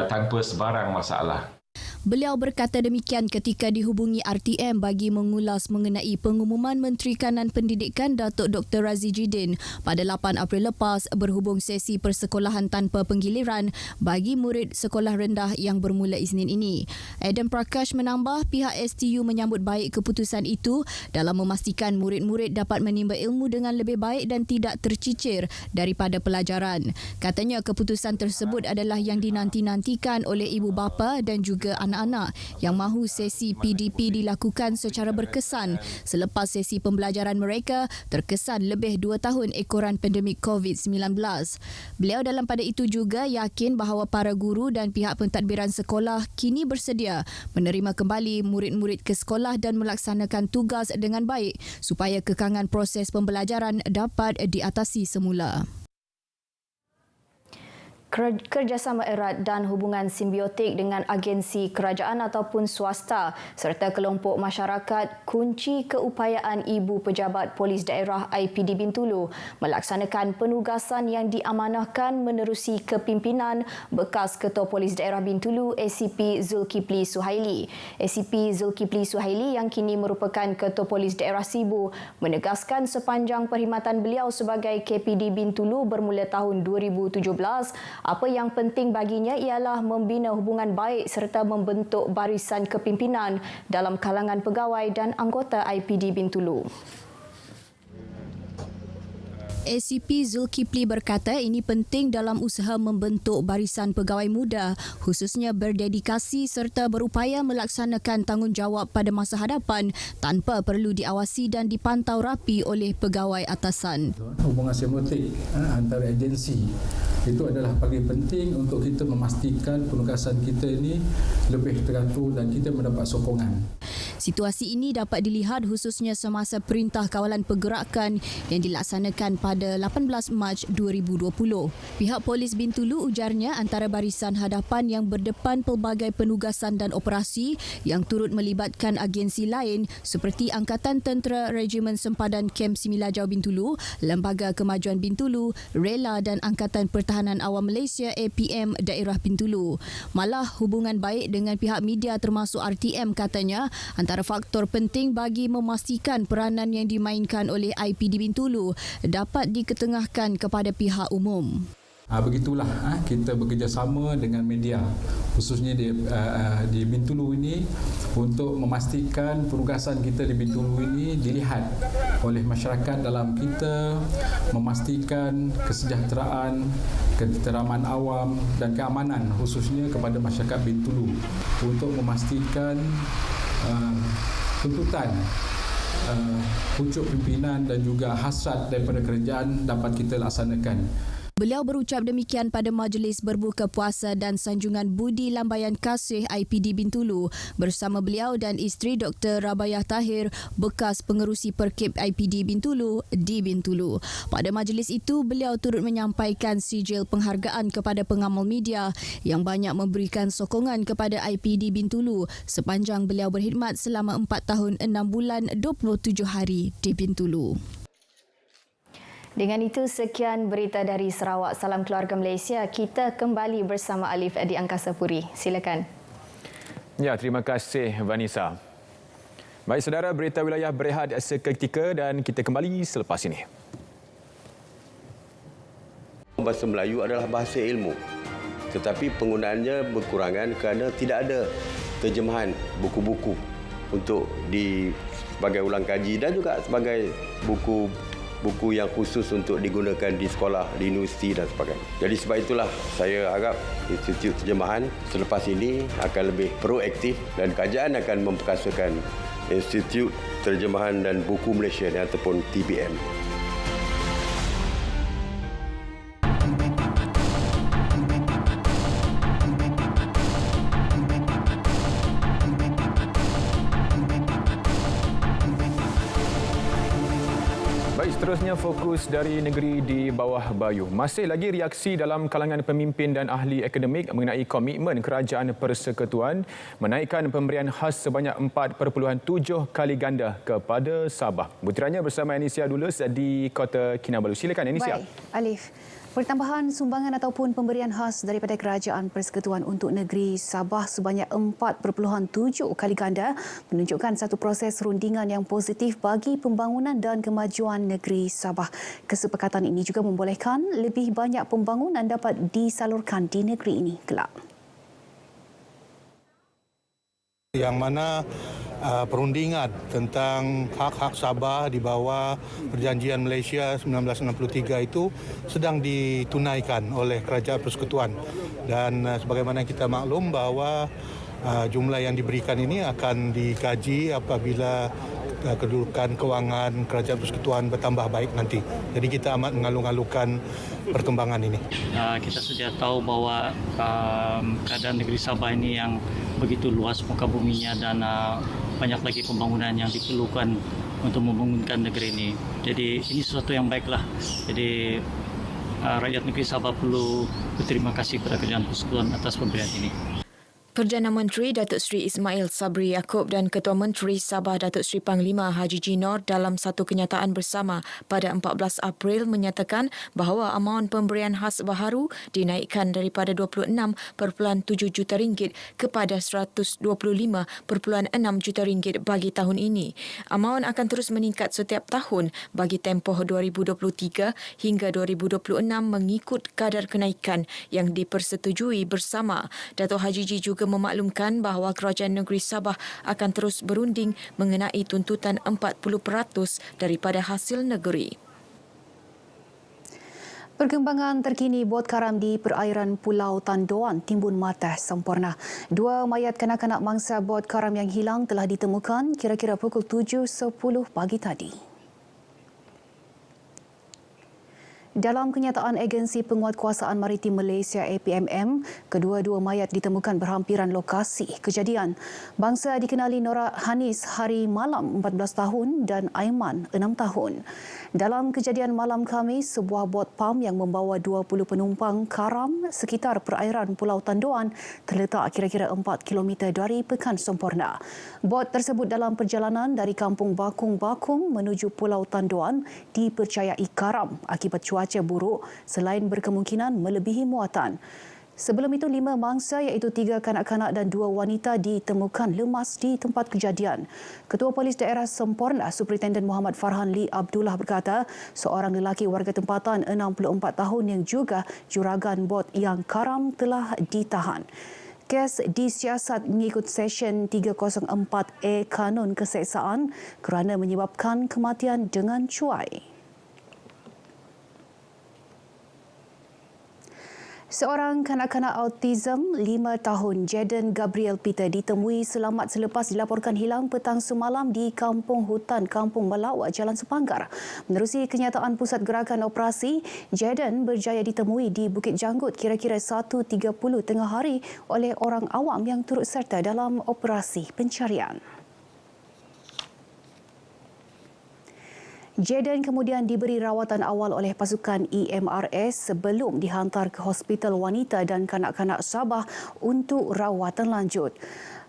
Speaker 21: tanpa sebarang masalah.
Speaker 19: Beliau berkata demikian ketika dihubungi RTM bagi mengulas mengenai pengumuman Menteri Kanan Pendidikan Datuk Dr. Razi Jidin pada 8 April lepas berhubung sesi persekolahan tanpa penggiliran bagi murid sekolah rendah yang bermula Isnin ini. Adam Prakash menambah pihak STU menyambut baik keputusan itu dalam memastikan murid-murid dapat menimba ilmu dengan lebih baik dan tidak tercicir daripada pelajaran. Katanya keputusan tersebut adalah yang dinanti-nantikan oleh ibu bapa dan juga anak-anak yang mahu sesi PDP dilakukan secara berkesan selepas sesi pembelajaran mereka terkesan lebih 2 tahun ekoran pandemik COVID-19. Beliau dalam pada itu juga yakin bahawa para guru dan pihak pentadbiran sekolah kini bersedia menerima kembali murid-murid ke sekolah dan melaksanakan tugas dengan baik supaya kekangan proses pembelajaran dapat diatasi semula.
Speaker 2: Kerjasama erat dan hubungan simbiotik dengan agensi kerajaan ataupun swasta serta kelompok masyarakat kunci keupayaan Ibu Pejabat Polis Daerah IPD Bintulu melaksanakan penugasan yang diamanahkan menerusi kepimpinan bekas Ketua Polis Daerah Bintulu ACP Zulkifli Suhaili. ACP Zulkifli Suhaili yang kini merupakan Ketua Polis Daerah Sibu menegaskan sepanjang perkhidmatan beliau sebagai KPD Bintulu bermula tahun 2017, apa yang penting baginya ialah membina hubungan baik serta membentuk barisan kepimpinan dalam kalangan pegawai dan anggota IPD Bintulu.
Speaker 19: ACP Zulkifli berkata ini penting dalam usaha membentuk barisan pegawai muda khususnya berdedikasi serta berupaya melaksanakan tanggungjawab pada masa hadapan tanpa perlu diawasi dan dipantau rapi oleh pegawai atasan.
Speaker 22: Hubungan simbiotik antara agensi itu adalah paling penting untuk kita memastikan penugasan kita ini lebih teratur dan kita mendapat sokongan.
Speaker 19: Situasi ini dapat dilihat khususnya semasa Perintah Kawalan Pergerakan yang dilaksanakan pada 18 Mac 2020. Pihak Polis Bintulu ujarnya antara barisan hadapan yang berdepan pelbagai penugasan dan operasi yang turut melibatkan agensi lain seperti Angkatan Tentera Regimen Sempadan Kem Similajau Bintulu, Lembaga Kemajuan Bintulu, Rela dan Angkatan Pertahanan Awam Malaysia APM Daerah Bintulu. Malah hubungan baik dengan pihak media termasuk RTM katanya antara faktor penting bagi memastikan peranan yang dimainkan oleh IPD Bintulu dapat diketengahkan kepada pihak umum.
Speaker 22: Begitulah kita bekerjasama dengan media khususnya di Bintulu ini untuk memastikan penugasan kita di Bintulu ini dilihat oleh masyarakat dalam kita, memastikan kesejahteraan, keteraman awam dan keamanan khususnya kepada masyarakat Bintulu untuk memastikan tuntutan pucuk pimpinan dan juga hasrat daripada kerajaan dapat kita laksanakan.
Speaker 19: Beliau berucap demikian pada majlis berbuka puasa dan sanjungan budi lambaian kasih IPD Bintulu bersama beliau dan isteri Dr. Rabayah Tahir, bekas pengerusi Perkip IPD Bintulu di Bintulu. Pada majlis itu, beliau turut menyampaikan sijil penghargaan kepada pengamal media yang banyak memberikan sokongan kepada IPD Bintulu sepanjang beliau berkhidmat selama 4 tahun 6 bulan 27 hari di Bintulu.
Speaker 3: Dengan itu, sekian berita dari Sarawak. Salam keluarga Malaysia. Kita kembali bersama Alif di Angkasa Puri. Silakan.
Speaker 1: Ya, terima kasih Vanessa. Baik saudara, berita wilayah berehat seketika dan kita kembali selepas ini.
Speaker 2: Bahasa Melayu adalah bahasa ilmu. Tetapi penggunaannya berkurangan kerana tidak ada terjemahan buku-buku untuk sebagai ulang kaji dan juga sebagai buku yang khusus untuk digunakan di sekolah, di universiti dan sebagainya. Jadi sebab itulah saya harap Institut Terjemahan selepas ini akan lebih proaktif dan kerajaan akan memperkasakan Institut Terjemahan dan Buku Malaysia ataupun TBM.
Speaker 1: Seterusnya fokus dari negeri di bawah bayu. Masih lagi reaksi dalam kalangan pemimpin dan ahli akademik mengenai komitmen Kerajaan Persekutuan menaikkan pemberian khas sebanyak 4.7 kali ganda kepada Sabah. Butirannya bersama Anisia Dulus di Kota Kinabalu. Silakan Anisia.
Speaker 5: Baik, Alif. Pertambahan sumbangan ataupun pemberian khas daripada Kerajaan Persekutuan untuk negeri Sabah sebanyak 4.7 kali ganda menunjukkan satu proses rundingan yang positif bagi pembangunan dan kemajuan negeri Sabah. Kesepakatan ini juga membolehkan lebih banyak pembangunan dapat disalurkan di negeri ini kelak.
Speaker 23: Yang mana perundingan tentang hak-hak Sabah di bawah Perjanjian Malaysia 1963 itu sedang ditunaikan oleh Kerajaan Persekutuan. Dan sebagaimana kita maklum bahawa jumlah yang diberikan ini akan dikaji apabila kedudukan kewangan Kerajaan Persekutuan bertambah baik nanti. Jadi kita amat mengalu-alukan perkembangan ini.
Speaker 24: Kita sudah tahu bahawa keadaan negeri Sabah ini yang begitu luas muka buminya dan banyak lagi pembangunan yang diperlukan untuk membangunkan negeri ini. Jadi ini sesuatu yang baiklah. Jadi rakyat negeri Sabah perlu berterima kasih kepada Kerajaan Persekutuan atas pemberian ini.
Speaker 25: Perdana Menteri Datuk Seri Ismail Sabri Yaakob dan Ketua Menteri Sabah Datuk Seri Panglima Haji Jinor dalam satu kenyataan bersama pada 14 April menyatakan bahawa amaun pemberian khas baharu dinaikkan daripada 26.7 juta ringgit kepada 125.6 juta ringgit bagi tahun ini. Amaun akan terus meningkat setiap tahun bagi tempoh 2023 hingga 2026 mengikut kadar kenaikan yang dipersetujui bersama. Datuk Haji Ji juga memaklumkan bahawa Kerajaan Negeri Sabah akan terus berunding mengenai tuntutan 40% daripada hasil negeri.
Speaker 5: Perkembangan terkini bot karam di perairan Pulau Tandoan timbun mata sempurna. 2 mayat kanak-kanak mangsa bot karam yang hilang telah ditemukan kira-kira pukul 7.10 pagi tadi. Dalam kenyataan Agensi Penguatkuasaan Maritim Malaysia APMM, kedua-dua mayat ditemukan berhampiran lokasi kejadian. Bangsa dikenali Nora Hanis hari malam 14 tahun dan Aiman 6 tahun. Dalam kejadian malam Khamis, sebuah bot pam yang membawa 20 penumpang karam sekitar perairan Pulau Tanduan terletak kira-kira 4 km dari Pekan Semporna. Bot tersebut dalam perjalanan dari kampung Bakung-Bakung menuju Pulau Tanduan dipercayai karam akibat cuaca buruk selain berkemungkinan melebihi muatan. Sebelum itu, 5 mangsa iaitu 3 kanak-kanak dan 2 wanita ditemukan lemas di tempat kejadian. Ketua Polis Daerah Semporna, Superintendent Muhammad Farhan Lee Abdullah berkata, seorang lelaki warga tempatan 64 tahun yang juga juragan bot yang karam telah ditahan. Kes disiasat mengikut Seksyen 304A Kanun Keseksaan kerana menyebabkan kematian dengan cuai. Seorang kanak-kanak autism 5 tahun, Jaden Gabriel Peter, ditemui selamat selepas dilaporkan hilang petang semalam di Kampung Hutan Kampung Melawak, Jalan Sepanggar. Menerusi kenyataan Pusat Gerakan Operasi, Jaden berjaya ditemui di Bukit Janggut kira-kira 1.30 tengah hari oleh orang awam yang turut serta dalam operasi pencarian. Jaden kemudian diberi rawatan awal oleh pasukan EMRS sebelum dihantar ke Hospital Wanita dan Kanak-kanak Sabah untuk rawatan lanjut.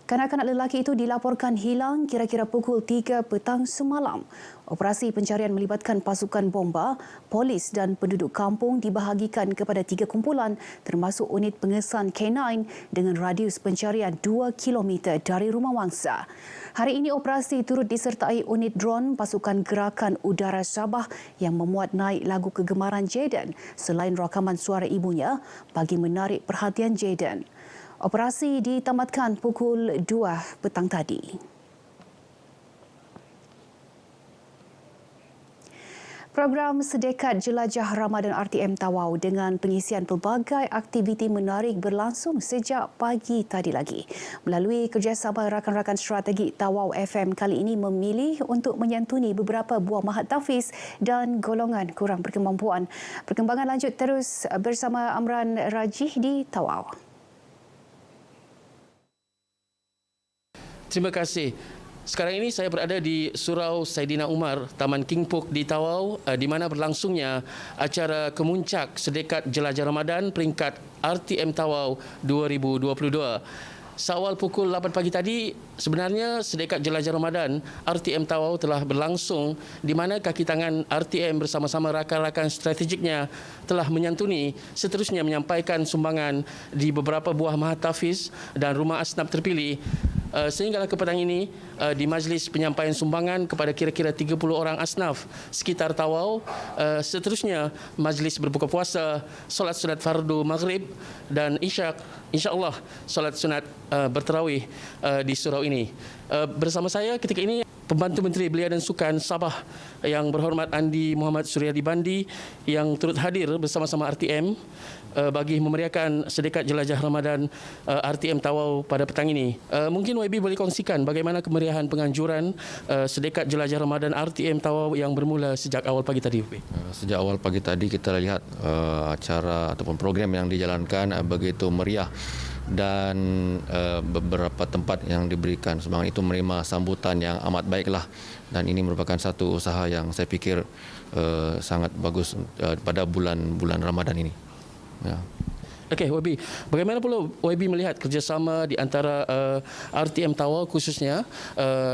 Speaker 5: Kanak-kanak lelaki itu dilaporkan hilang kira-kira pukul 3 petang semalam. Operasi pencarian melibatkan pasukan bomba, polis dan penduduk kampung dibahagikan kepada 3 kumpulan termasuk unit pengesan K9 dengan radius pencarian 2 km dari rumah mangsa. Hari ini operasi turut disertai unit drone pasukan Gerakan Udara Sabah yang memuat naik lagu kegemaran Jaden selain rakaman suara ibunya bagi menarik perhatian Jaden. Operasi ditamatkan pukul 2 petang tadi. Program Sedekat Jelajah Ramadan RTM Tawau dengan pengisian pelbagai aktiviti menarik berlangsung sejak pagi tadi lagi. Melalui kerjasama rakan-rakan strategi Tawau FM kali ini memilih untuk menyantuni beberapa buah mahat tahfiz dan golongan kurang berkemampuan. Perkembangan lanjut terus bersama Amran Rajih di Tawau.
Speaker 4: Terima kasih. Sekarang ini saya berada di Surau Saidina Umar, Taman King Pok di Tawau, di mana berlangsungnya acara kemuncak Sedekat Jelajah Ramadan peringkat RTM Tawau 2022. Seawal pukul 8 pagi tadi, sebenarnya Sedekat Jelajah Ramadan RTM Tawau telah berlangsung di mana kaki tangan RTM bersama-sama rakan-rakan strategiknya telah menyantuni seterusnya menyampaikan sumbangan di beberapa buah mahat tahfiz dan rumah asnaf terpilih. Sehinggalah ke petang ini di majlis penyampaian sumbangan kepada kira-kira 30 orang asnaf sekitar Tawau. Seterusnya majlis berbuka puasa, solat sunat fardu maghrib dan isyak, insya-Allah solat sunat bertarawih di surau ini. Bersama saya ketika ini Pembantu Menteri Belia dan Sukan Sabah yang berhormat Andi Muhammad Suryadi Bandi yang turut hadir bersama-sama RTM bagi memeriahkan Sedekat Jelajah Ramadan RTM Tawau pada petang ini. Mungkin YB boleh kongsikan bagaimana kemeriahan penganjuran Sedekat Jelajah Ramadan RTM Tawau yang bermula sejak awal pagi tadi, YB?
Speaker 6: Sejak awal pagi tadi kita lihat acara ataupun program yang dijalankan begitu meriah dan beberapa tempat yang diberikan sumbangan itu menerima sambutan yang amat baiklah, dan ini merupakan satu usaha yang saya pikir sangat bagus pada bulan Ramadan ini. Ya.
Speaker 4: Okey, YB, bagaimana pula YB melihat kerjasama di antara RTM Tawau khususnya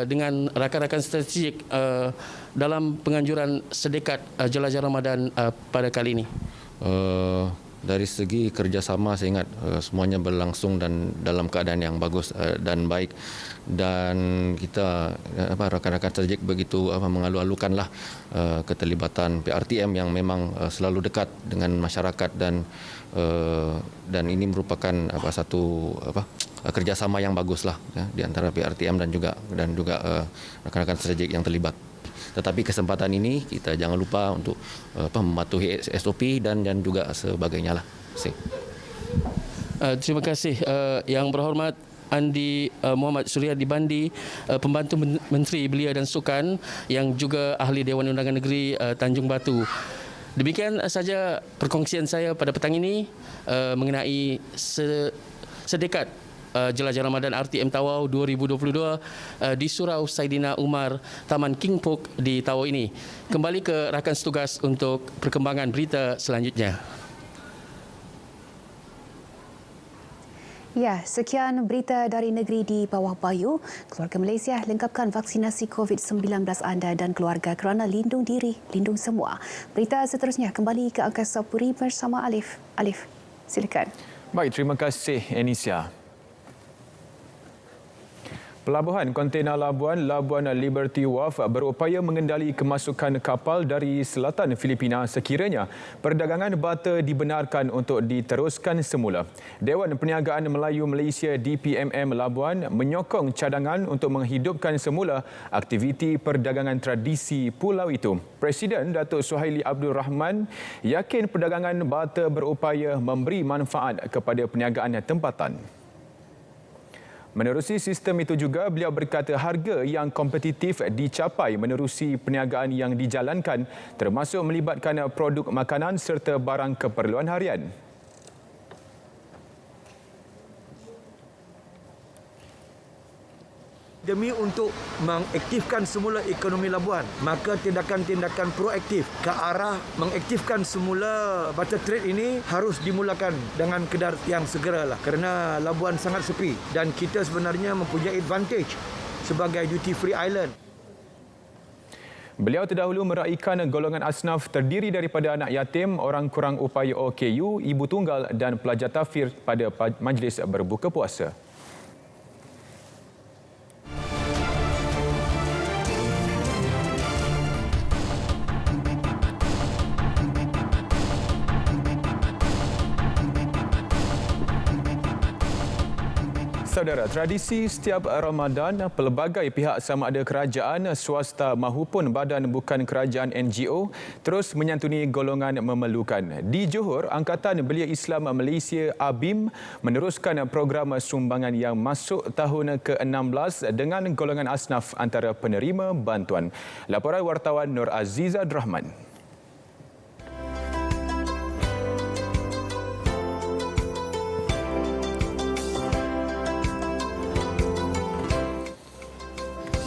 Speaker 4: dengan rakan-rakan strategik dalam penganjuran Sedekat Jelajah Ramadan pada kali ini?
Speaker 6: Dari segi kerjasama saya ingat semuanya berlangsung dan dalam keadaan yang bagus dan baik, dan kita rakan-rakan strategik begitu mengalu-alukanlah keterlibatan PRTM yang memang selalu dekat dengan masyarakat dan ini merupakan satu kerjasama yang baguslah ya, di antara PRTM dan juga rakan-rakan strategik yang terlibat. Tetapi kesempatan ini kita jangan lupa untuk mematuhi SOP dan juga sebagainya lah.
Speaker 4: Terima kasih Yang Berhormat Andi Muhammad Suryadi Bandi, Pembantu Menteri Belia dan Sukan yang juga Ahli Dewan Undangan Negeri Tanjung Batu. Demikian saja perkongsian saya pada petang ini mengenai sedekat Jelajah Ramadan RTM Tawau 2022 di Surau Saidina Umar, Taman King Pok di Tawau ini. Kembali ke rakan setugas untuk perkembangan berita selanjutnya.
Speaker 5: Ya, sekian berita dari negeri di bawah bayu. Keluarga Malaysia, lengkapkan vaksinasi COVID-19 anda dan keluarga kerana lindung diri, lindung semua. Berita seterusnya kembali ke Angkasa Puri bersama Alif. Alif, silakan.
Speaker 1: Baik, terima kasih Anisha. Pelabuhan kontena Labuan Liberty Wharf berupaya mengendali kemasukan kapal dari selatan Filipina sekiranya perdagangan bata dibenarkan untuk diteruskan semula. Dewan Perniagaan Melayu Malaysia DPMM Labuan menyokong cadangan untuk menghidupkan semula aktiviti perdagangan tradisi pulau itu. Presiden Datuk Suhaili Abdul Rahman yakin perdagangan bata berupaya memberi manfaat kepada perniagaan tempatan. Menerusi sistem itu juga, beliau berkata harga yang kompetitif dicapai menerusi perniagaan yang dijalankan termasuk melibatkan produk makanan serta barang keperluan harian.
Speaker 7: Demi untuk mengaktifkan semula ekonomi Labuan, maka tindakan-tindakan proaktif ke arah mengaktifkan semula barter trade ini harus dimulakan dengan kadar yang segeralah kerana Labuan sangat sepi dan kita sebenarnya mempunyai advantage sebagai duty free island.
Speaker 1: Beliau terdahulu meraikan golongan asnaf terdiri daripada anak yatim, orang kurang upaya OKU, ibu tunggal dan pelajar tafsir pada majlis berbuka puasa. Saudara, tradisi setiap Ramadan, pelbagai pihak sama ada kerajaan, swasta mahupun badan bukan kerajaan NGO terus menyantuni golongan memerlukan. Di Johor, Angkatan Belia Islam Malaysia ABIM meneruskan program sumbangan yang masuk tahun ke-16 dengan golongan asnaf antara penerima bantuan. Laporan wartawan Nur Aziza Rahman.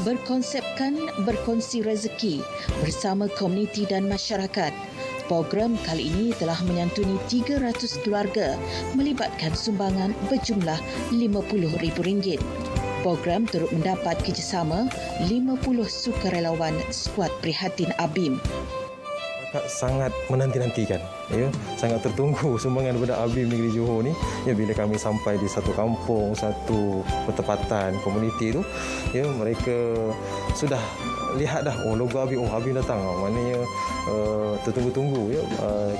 Speaker 8: Berkonsepkan berkongsi rezeki bersama komuniti dan masyarakat. Program kali ini telah menyantuni 300 keluarga melibatkan sumbangan berjumlah RM50,000. Program turut mendapat kerjasama 50 sukarelawan skuad prihatin ABIM.
Speaker 10: Sangat menanti-nantikan, sangat tertunggu sumbangan daripada ABIM Negeri Johor ni. Bila kami sampai di satu kampung, satu pertempatan komuniti itu, mereka sudah lihat dah, logo ABIM, ABIM datang. Maknanya tertunggu-tunggu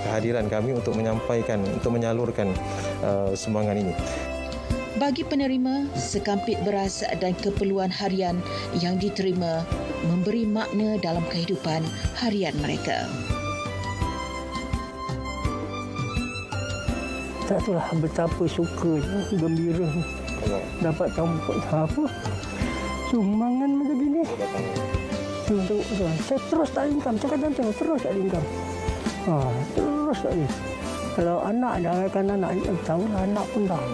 Speaker 10: kehadiran kami untuk menyampaikan, untuk menyalurkan sumbangan ini.
Speaker 8: Bagi penerima, sekampit beras dan keperluan harian yang diterima memberi makna dalam kehidupan harian mereka.
Speaker 11: Tak tahulah betapa sukanya, gembira dapat tampuk apa sumbangan macam ini. Untuk saya terus tak income, cakap terus tak income. Terus tak ada. Kalau anak dah kan anak tahu anak pun dah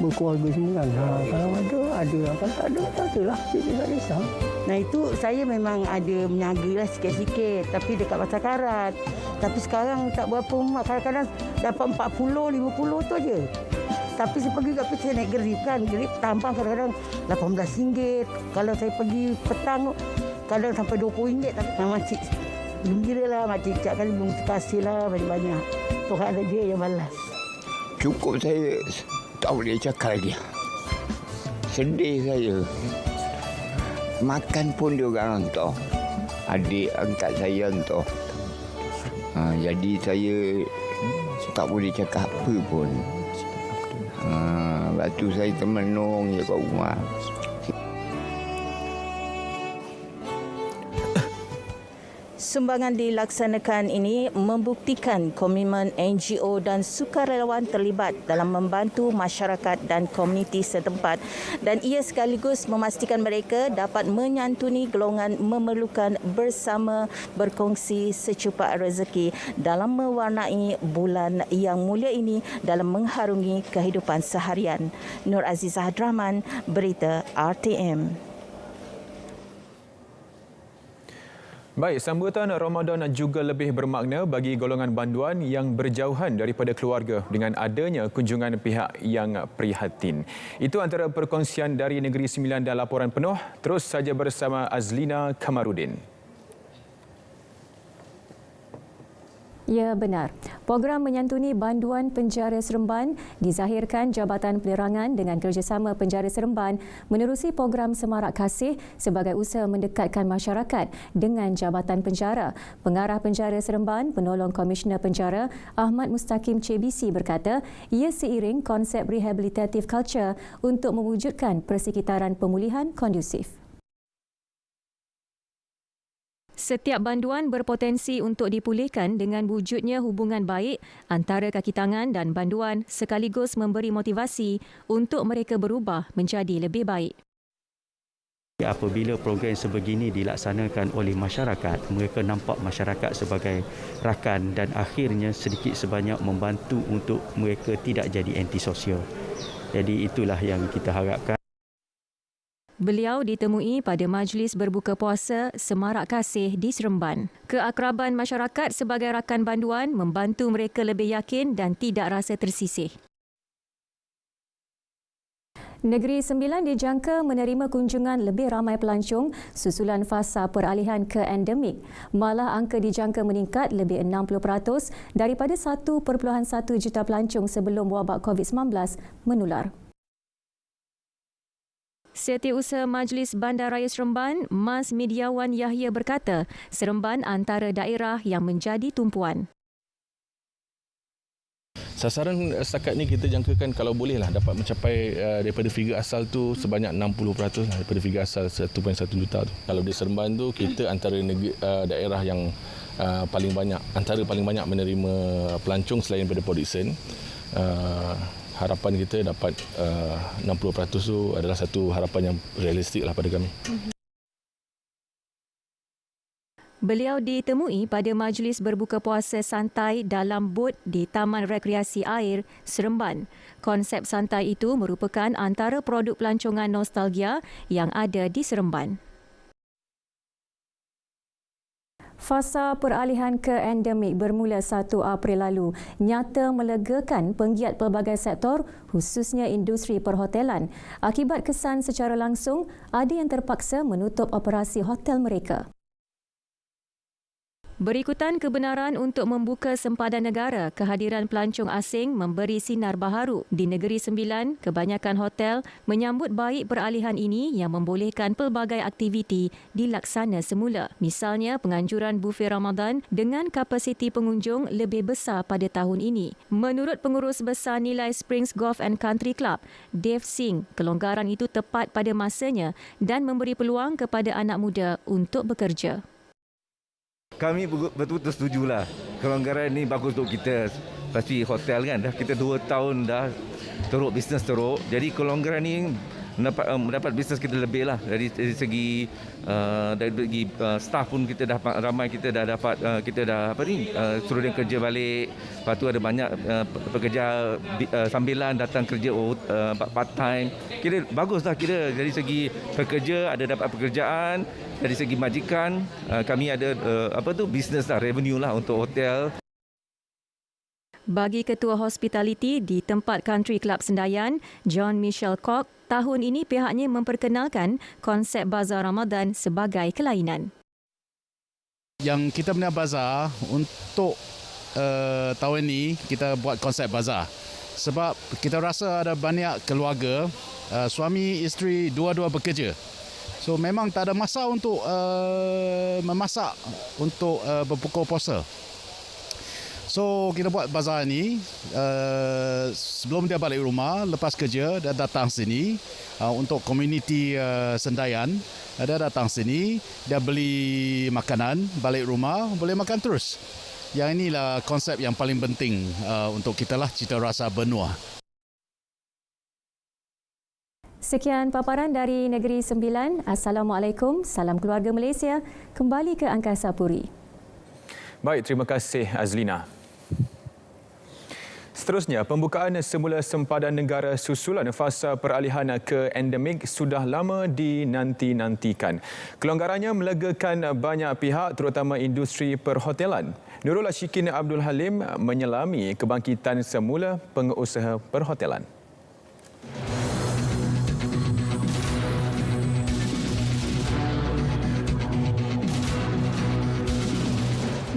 Speaker 11: berkeluarga semua kan. Kalau ada. Kalau tak adalah. Tak risau.
Speaker 12: Nah itu saya memang ada menyaga lah sikit-sikit. Tapi dekat pasar karat. Tapi sekarang tak berapa umat. Kadang-kadang dapat 40, 50 tu je. Tapi saya pergi kat saya naik gerip kan. Gerip tampang kadang-kadang RM18. Kalau saya pergi petang kadang sampai RM20. Tapi makcik gembira lah. Makcik cak kali terima kasih lah banyak-banyak. Tuhan saja yang balas.
Speaker 26: Cukup saya tak boleh cakap lagi. Sedih saya. Makan pun dia orang hantar. Adik angkat saya hantar. Jadi saya tak boleh cakap apa pun. Lepas tu saya termenung je kat rumah.
Speaker 9: Sumbangan dilaksanakan ini membuktikan komitmen NGO dan sukarelawan terlibat dalam membantu masyarakat dan komuniti setempat dan ia sekaligus memastikan mereka dapat menyantuni golongan memerlukan bersama berkongsi secupak rezeki dalam mewarnai bulan yang mulia ini dalam mengharungi kehidupan seharian. Nur Azizah Abdrahman, Berita RTM.
Speaker 1: Baik, sambutan Ramadan juga lebih bermakna bagi golongan banduan yang berjauhan daripada keluarga dengan adanya kunjungan pihak yang prihatin. Itu antara perkongsian dari Negeri Sembilan dan laporan penuh. Terus saja bersama Azlina Kamarudin.
Speaker 13: Ya, benar. Program menyantuni banduan penjara Seremban dizahirkan Jabatan Penerangan dengan kerjasama Penjara Seremban menerusi program Semarak Kasih sebagai usaha mendekatkan masyarakat dengan Jabatan Penjara. Pengarah Penjara Seremban, penolong Komisioner Penjara Ahmad Mustaqim CBC berkata, ia seiring konsep rehabilitative culture untuk mewujudkan persekitaran pemulihan kondusif. Setiap banduan berpotensi untuk dipulihkan dengan wujudnya hubungan baik antara kaki tangan dan banduan sekaligus memberi motivasi untuk mereka berubah menjadi lebih baik.
Speaker 14: Apabila program sebegini dilaksanakan oleh masyarakat, mereka nampak masyarakat sebagai rakan dan akhirnya sedikit sebanyak membantu untuk mereka tidak jadi antisosial. Jadi itulah yang kita harapkan.
Speaker 13: Beliau ditemui pada majlis berbuka puasa Semarak Kasih di Seremban. Keakraban masyarakat sebagai rakan banduan membantu mereka lebih yakin dan tidak rasa tersisih. Negeri Sembilan dijangka menerima kunjungan lebih ramai pelancong susulan fasa peralihan ke endemik. Malah angka dijangka meningkat lebih 60% daripada 1.1 juta pelancong sebelum wabak COVID-19 menular. Setiausaha Majlis Bandaraya Seremban, Mas Mediawan Yahya berkata, Seremban antara daerah yang menjadi tumpuan.
Speaker 15: Sasaran setakat ni kita jangkakan kalau bolehlah dapat mencapai daripada figure asal tu sebanyak 60% daripada figure asal 1.1 juta tu. Kalau di Seremban tu kita antara daerah yang paling banyak menerima pelancong selain daripada Port Dickson. Harapan kita dapat 60% tu adalah satu harapan yang realistik lah pada kami.
Speaker 13: Beliau ditemui pada majlis berbuka puasa santai dalam bot di Taman Rekreasi Air Seremban. Konsep santai itu merupakan antara produk pelancongan nostalgia yang ada di Seremban. Fasa peralihan ke endemik bermula 1 April lalu nyata melegakan penggiat pelbagai sektor khususnya industri perhotelan. Akibat kesan secara langsung, ada yang terpaksa menutup operasi hotel mereka. Berikutan kebenaran untuk membuka sempadan negara, kehadiran pelancong asing memberi sinar baharu. Di Negeri Sembilan, kebanyakan hotel menyambut baik peralihan ini yang membolehkan pelbagai aktiviti dilaksana semula. Misalnya, penganjuran bufet Ramadan dengan kapasiti pengunjung lebih besar pada tahun ini. Menurut Pengurus Besar Nilai Springs Golf and Country Club, Dave Singh, kelonggaran itu tepat pada masanya dan memberi peluang kepada anak muda untuk bekerja.
Speaker 16: Kami betul-betul setujulah. Kelonggaran ini bagus untuk kita. Pasti hotel kan, dah kita 2 tahun dah teruk, bisnes teruk. Jadi kelonggaran ini mendapat bisnes kita lebih lah. Dari segi staff pun kita dah ramai, kita dah dapat, kita dah suruh dia kerja balik. Lepas tu ada banyak pekerja sambilan datang kerja part time. Kira bagus lah, kira dari segi pekerja ada dapat pekerjaan. Dari segi majikan, kami ada bisnes lah, revenue lah untuk hotel.
Speaker 13: Bagi Ketua Hospitality di tempat Country Club Sendayan, John Michelle Koch, tahun ini pihaknya memperkenalkan konsep Bazar Ramadan sebagai kelainan.
Speaker 18: Yang kita punya bazar untuk tahun ini kita buat konsep bazar. Sebab kita rasa ada banyak keluarga, suami isteri dua-dua bekerja. So memang tak ada masa untuk memasak untuk berbuka puasa. So kita buat bazar ni sebelum dia balik rumah, lepas kerja dia datang sini untuk komuniti Sendayan. Dia datang sini, dia beli makanan, balik rumah boleh makan terus. Yang inilah konsep yang paling penting untuk kita lah, cita rasa benua.
Speaker 13: Sekian paparan dari Negeri Sembilan. Assalamualaikum, salam keluarga Malaysia. Kembali ke Angkasa Puri.
Speaker 1: Baik, terima kasih Azlina. Seterusnya, pembukaan semula sempadan negara susulan fasa peralihan ke endemik sudah lama dinanti-nantikan. Kelonggarannya melegakan banyak pihak terutama industri perhotelan. Nurul Ashikin Abdul Halim menyelami kebangkitan semula pengusaha perhotelan.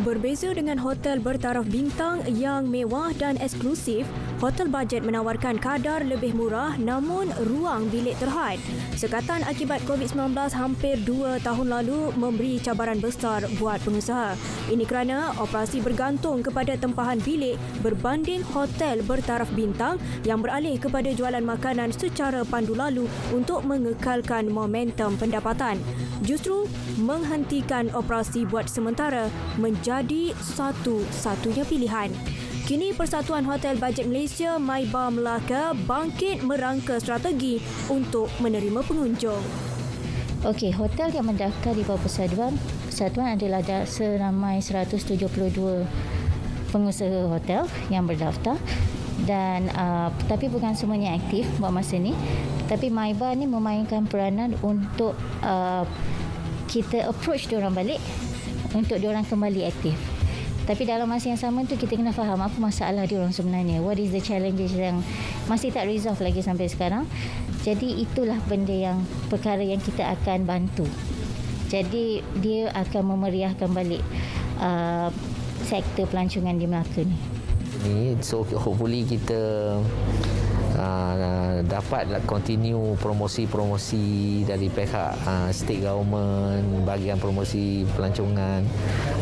Speaker 3: Berbeza dengan hotel bertaraf bintang yang mewah dan eksklusif, hotel bajet menawarkan kadar lebih murah namun ruang bilik terhad. Sekatan akibat COVID-19 hampir 2 tahun lalu memberi cabaran besar buat pengusaha. Ini kerana operasi bergantung kepada tempahan bilik berbanding hotel bertaraf bintang yang beralih kepada jualan makanan secara pandu lalu untuk mengekalkan momentum pendapatan. Justru menghentikan operasi buat sementara menjadi satu-satunya pilihan. Kini Persatuan Hotel Bajet Malaysia MYBA Melaka bangkit merangka strategi untuk menerima pengunjung.
Speaker 17: Okey, hotel yang mendaftar di bawah persatuan adalah seramai 172 pengusaha hotel yang berdaftar dan tapi bukan semuanya aktif buat masa ni. Tapi MYBA ni memainkan peranan untuk kita approach diorang balik untuk diorang kembali aktif. Tapi dalam masa yang sama tu kita kena faham apa masalah diorang sebenarnya. What is the challenges yang masih tak resolve lagi sampai sekarang. Jadi itulah perkara yang kita akan bantu. Jadi dia akan memeriahkan balik sektor pelancongan di Melaka ni.
Speaker 19: So hopefully kita dapat continue promosi-promosi dari pihak state government, bahagian promosi pelancongan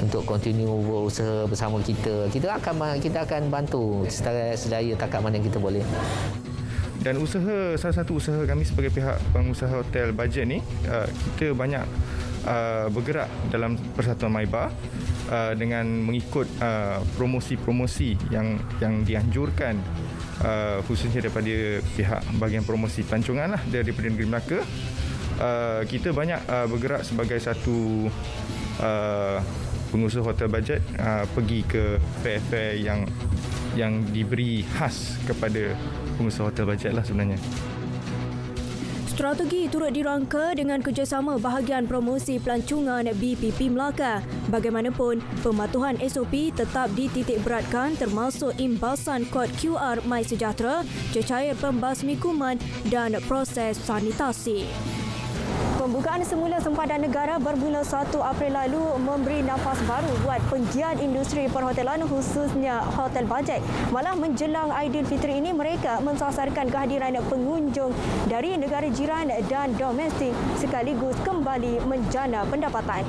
Speaker 19: untuk continue berusaha bersama kita. Kita akan bantu sedaya takat mana yang kita boleh.
Speaker 20: Dan salah satu usaha kami sebagai pihak pengusaha hotel bajet ni, kita banyak bergerak dalam Persatuan MYBA dengan mengikut promosi-promosi yang dianjurkan khususnya daripada pihak bahagian promosi pelancongan daripada negeri Melaka. Kita banyak bergerak sebagai satu pengusaha hotel bajet pergi ke fair-fair yang diberi khas kepada pengusaha hotel bajet lah sebenarnya.
Speaker 3: Strategi turut dirangka dengan kerjasama bahagian promosi pelancongan BPP Melaka. Bagaimanapun, pematuhan SOP tetap dititik beratkan termasuk imbasan kod QR MySejahtera, cecair pembasmi kuman dan proses sanitasi. Pembukaan semula sempadan negara bermula 1 April lalu memberi nafas baru buat penggiat industri perhotelan khususnya hotel bajet. Malah menjelang Aidilfitri ini mereka mensasarkan kehadiran pengunjung dari negara jiran dan domestik sekaligus kembali menjana pendapatan.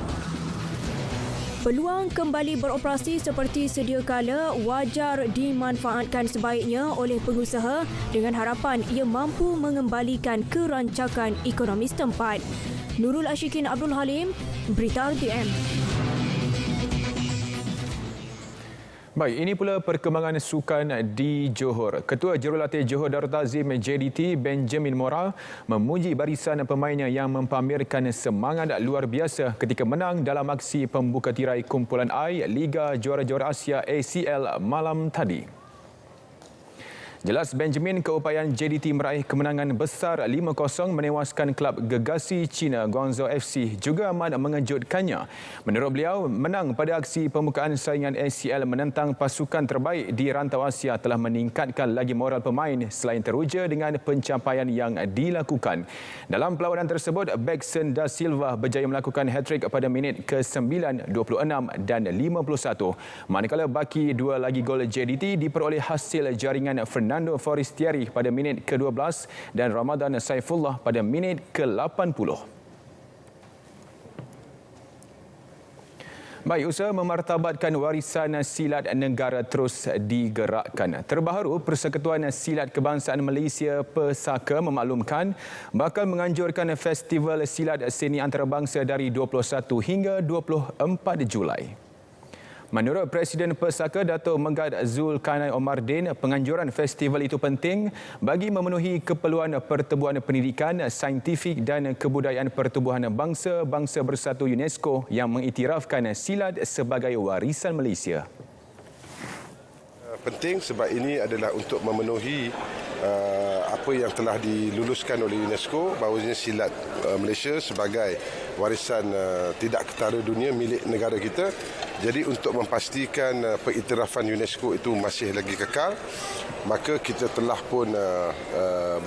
Speaker 3: Peluang kembali beroperasi seperti sedia kala wajar dimanfaatkan sebaiknya oleh pengusaha dengan harapan ia mampu mengembalikan kerancakan ekonomi setempat. Nurul Ashikin Abdul Halim, Berita RTM.
Speaker 1: Baik, ini pula perkembangan sukan di Johor. Ketua Jurulatih Johor Darul Ta'zim JDT Benjamin Mora memuji barisan pemainnya yang mempamerkan semangat luar biasa ketika menang dalam aksi pembuka tirai kumpulan I Liga Juara-Juara Asia ACL malam tadi. Jelas Benjamin keupayaan JDT meraih kemenangan besar 5-0 menewaskan klub gegasi China Guangzhou FC juga amat mengejutkannya. Menurut beliau, menang pada aksi pembukaan saingan ACL menentang pasukan terbaik di rantau Asia telah meningkatkan lagi moral pemain selain teruja dengan pencapaian yang dilakukan. Dalam perlawanan tersebut, Bekson da Silva berjaya melakukan hat-trick pada minit ke-9, 26 dan 51. Manakala baki dua lagi gol JDT diperoleh hasil jaringan Fernando Forestieri pada minit ke-12 dan Ramadan Saifullah pada minit ke-80. Baik, usaha memartabatkan warisan silat negara terus digerakkan. Terbaru, Persekutuan Silat Kebangsaan Malaysia Pesaka memaklumkan bakal menganjurkan Festival Silat Seni Antarabangsa dari 21 hingga 24 Julai. Menurut Presiden Pesaka, Dato' Megat Zulkarnain Omardin, penganjuran festival itu penting bagi memenuhi keperluan pertubuhan pendidikan, saintifik dan kebudayaan Pertubuhan Bangsa-Bangsa Bersatu UNESCO yang mengiktirafkan silat sebagai warisan Malaysia.
Speaker 2: Penting sebab ini adalah untuk memenuhi apa yang telah diluluskan oleh UNESCO bahawasanya silat Malaysia sebagai warisan tidak ketara dunia milik negara kita. Jadi untuk memastikan pengiktirafan UNESCO itu masih lagi kekal, maka kita telah pun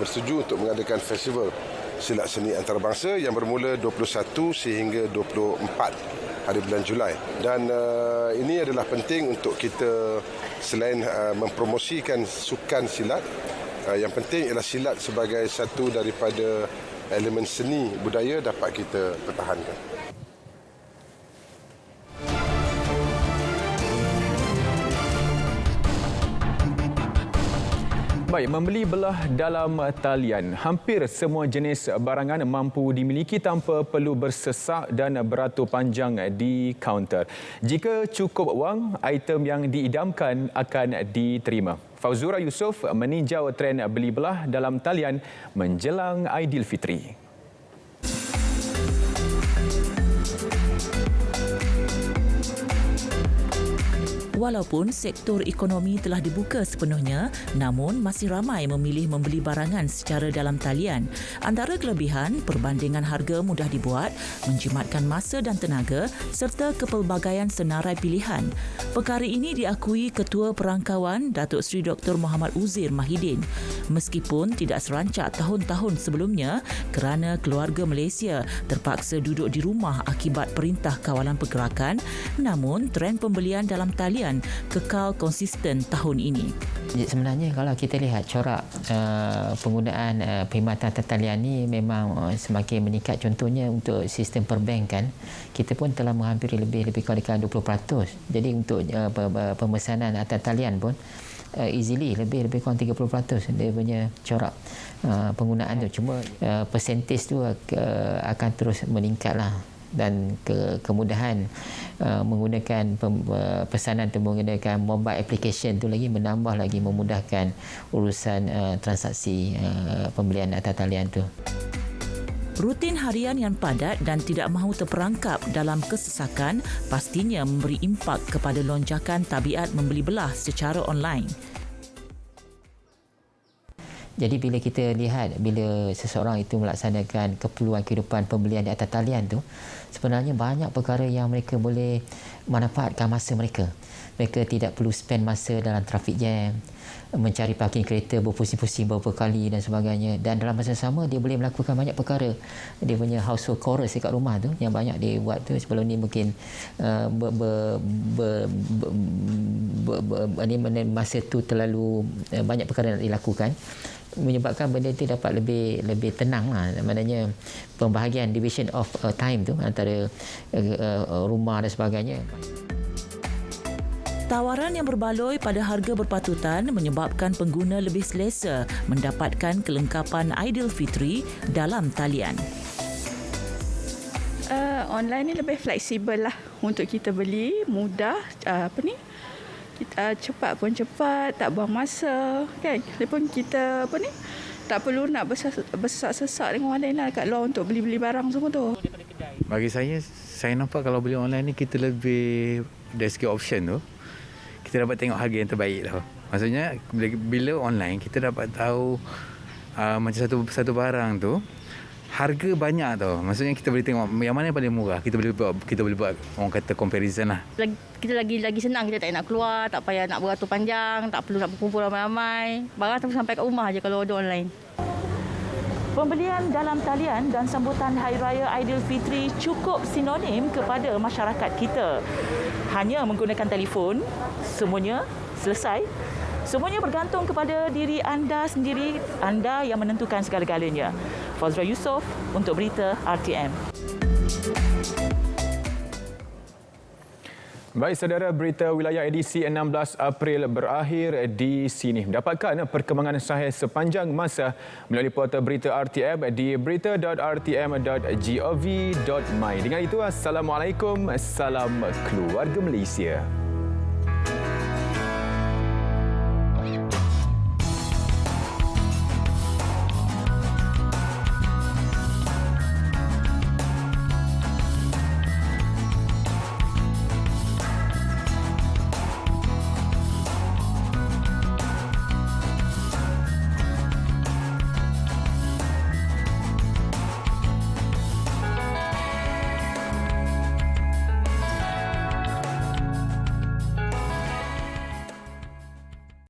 Speaker 2: bersetuju untuk mengadakan festival silat seni antarabangsa yang bermula 21 sehingga 24 hari bulan Julai. Dan ini adalah penting untuk kita selain mempromosikan sukan silat, yang penting ialah silat sebagai satu daripada elemen seni budaya dapat kita pertahankan.
Speaker 1: Baik, membeli belah dalam talian. Hampir semua jenis barangan mampu dimiliki tanpa perlu bersesak dan beratur panjang di kaunter. Jika cukup wang, item yang diidamkan akan diterima. Fauzura Yusof meninjau trend beli belah dalam talian menjelang Aidilfitri.
Speaker 21: Walaupun sektor ekonomi telah dibuka sepenuhnya, namun masih ramai memilih membeli barangan secara dalam talian. Antara kelebihan, perbandingan harga mudah dibuat, menjimatkan masa dan tenaga serta kepelbagaian senarai pilihan. Perkara ini diakui Ketua Perangkawan Datuk Seri Dr. Muhammad Uzair Mahidin. Meskipun tidak serancak tahun-tahun sebelumnya kerana keluarga Malaysia terpaksa duduk di rumah akibat Perintah Kawalan Pergerakan, namun trend pembelian dalam talian kekal konsisten tahun ini.
Speaker 22: Sebenarnya kalau kita lihat corak penggunaan perkhidmatan talian ini memang semakin meningkat. Contohnya untuk sistem perbankan, kita pun telah menghampiri lebih kurang 20%. Jadi untuk pemesanan atas talian pun easily lebih kurang 30% dia punya corak penggunaan tu. Cuma persentage tu akan terus meningkatlah. Dan kemudahan menggunakan pesanan tu menggunakan mobile application tu lagi menambah lagi memudahkan urusan transaksi pembelian atas talian tu.
Speaker 21: Rutin harian yang padat dan tidak mahu terperangkap dalam kesesakan pastinya memberi impak kepada lonjakan tabiat membeli belah secara online.
Speaker 22: Jadi bila kita lihat, bila seseorang itu melaksanakan keperluan kehidupan pembelian di atas talian tu, sebenarnya banyak perkara yang mereka boleh manfaatkan masa mereka. Mereka tidak perlu spend masa dalam traffic jam, mencari parking kereta berpusing-pusing beberapa kali dan sebagainya. Dan dalam masa sama, dia boleh melakukan banyak perkara. Dia punya household chores dekat rumah tu, yang banyak dia buat tu. Sebelum ni mungkin masa tu terlalu banyak perkara nak dilakukan, menyebabkan benda itu dapat lebih tenang lah. Maknanya pembahagian division of time tu antara rumah dan sebagainya.
Speaker 21: Tawaran yang berbaloi pada harga berpatutan menyebabkan pengguna lebih selesa mendapatkan kelengkapan Aidilfitri dalam talian.
Speaker 23: Online ni lebih fleksibel lah untuk kita beli, mudah, kita cepat pun cepat, tak buang masa kan. Walaupun kita tak perlu nak bersesak-sesak dengan orang lain lah kat luar untuk beli-beli barang semua tu.
Speaker 24: Bagi saya nampak kalau beli online ni kita lebih dari segi option tu, kita dapat tengok harga yang terbaik tau. Maksudnya bila online kita dapat tahu macam satu barang tu harga banyak tau. Maksudnya kita boleh tengok yang mana yang paling murah. Kita boleh buat orang kata comparison lah.
Speaker 23: Kita lagi senang, kita tak nak keluar, tak payah nak beratur panjang, tak perlu nak berkumpul ramai-ramai. Barang sampai kat rumah je kalau order online.
Speaker 21: Pembelian dalam talian dan sambutan Hari Raya Aidilfitri cukup sinonim kepada masyarakat kita. Hanya menggunakan telefon, semuanya selesai. Semuanya bergantung kepada diri anda sendiri, anda yang menentukan segala-galanya. Fauzura Yusof untuk Berita RTM.
Speaker 1: Baik, saudara, berita wilayah edisi 16 April berakhir di sini. Dapatkan perkembangan sahih sepanjang masa melalui portal berita RTM di berita.rtm.gov.my. Dengan itu, Assalamualaikum, salam keluarga Malaysia.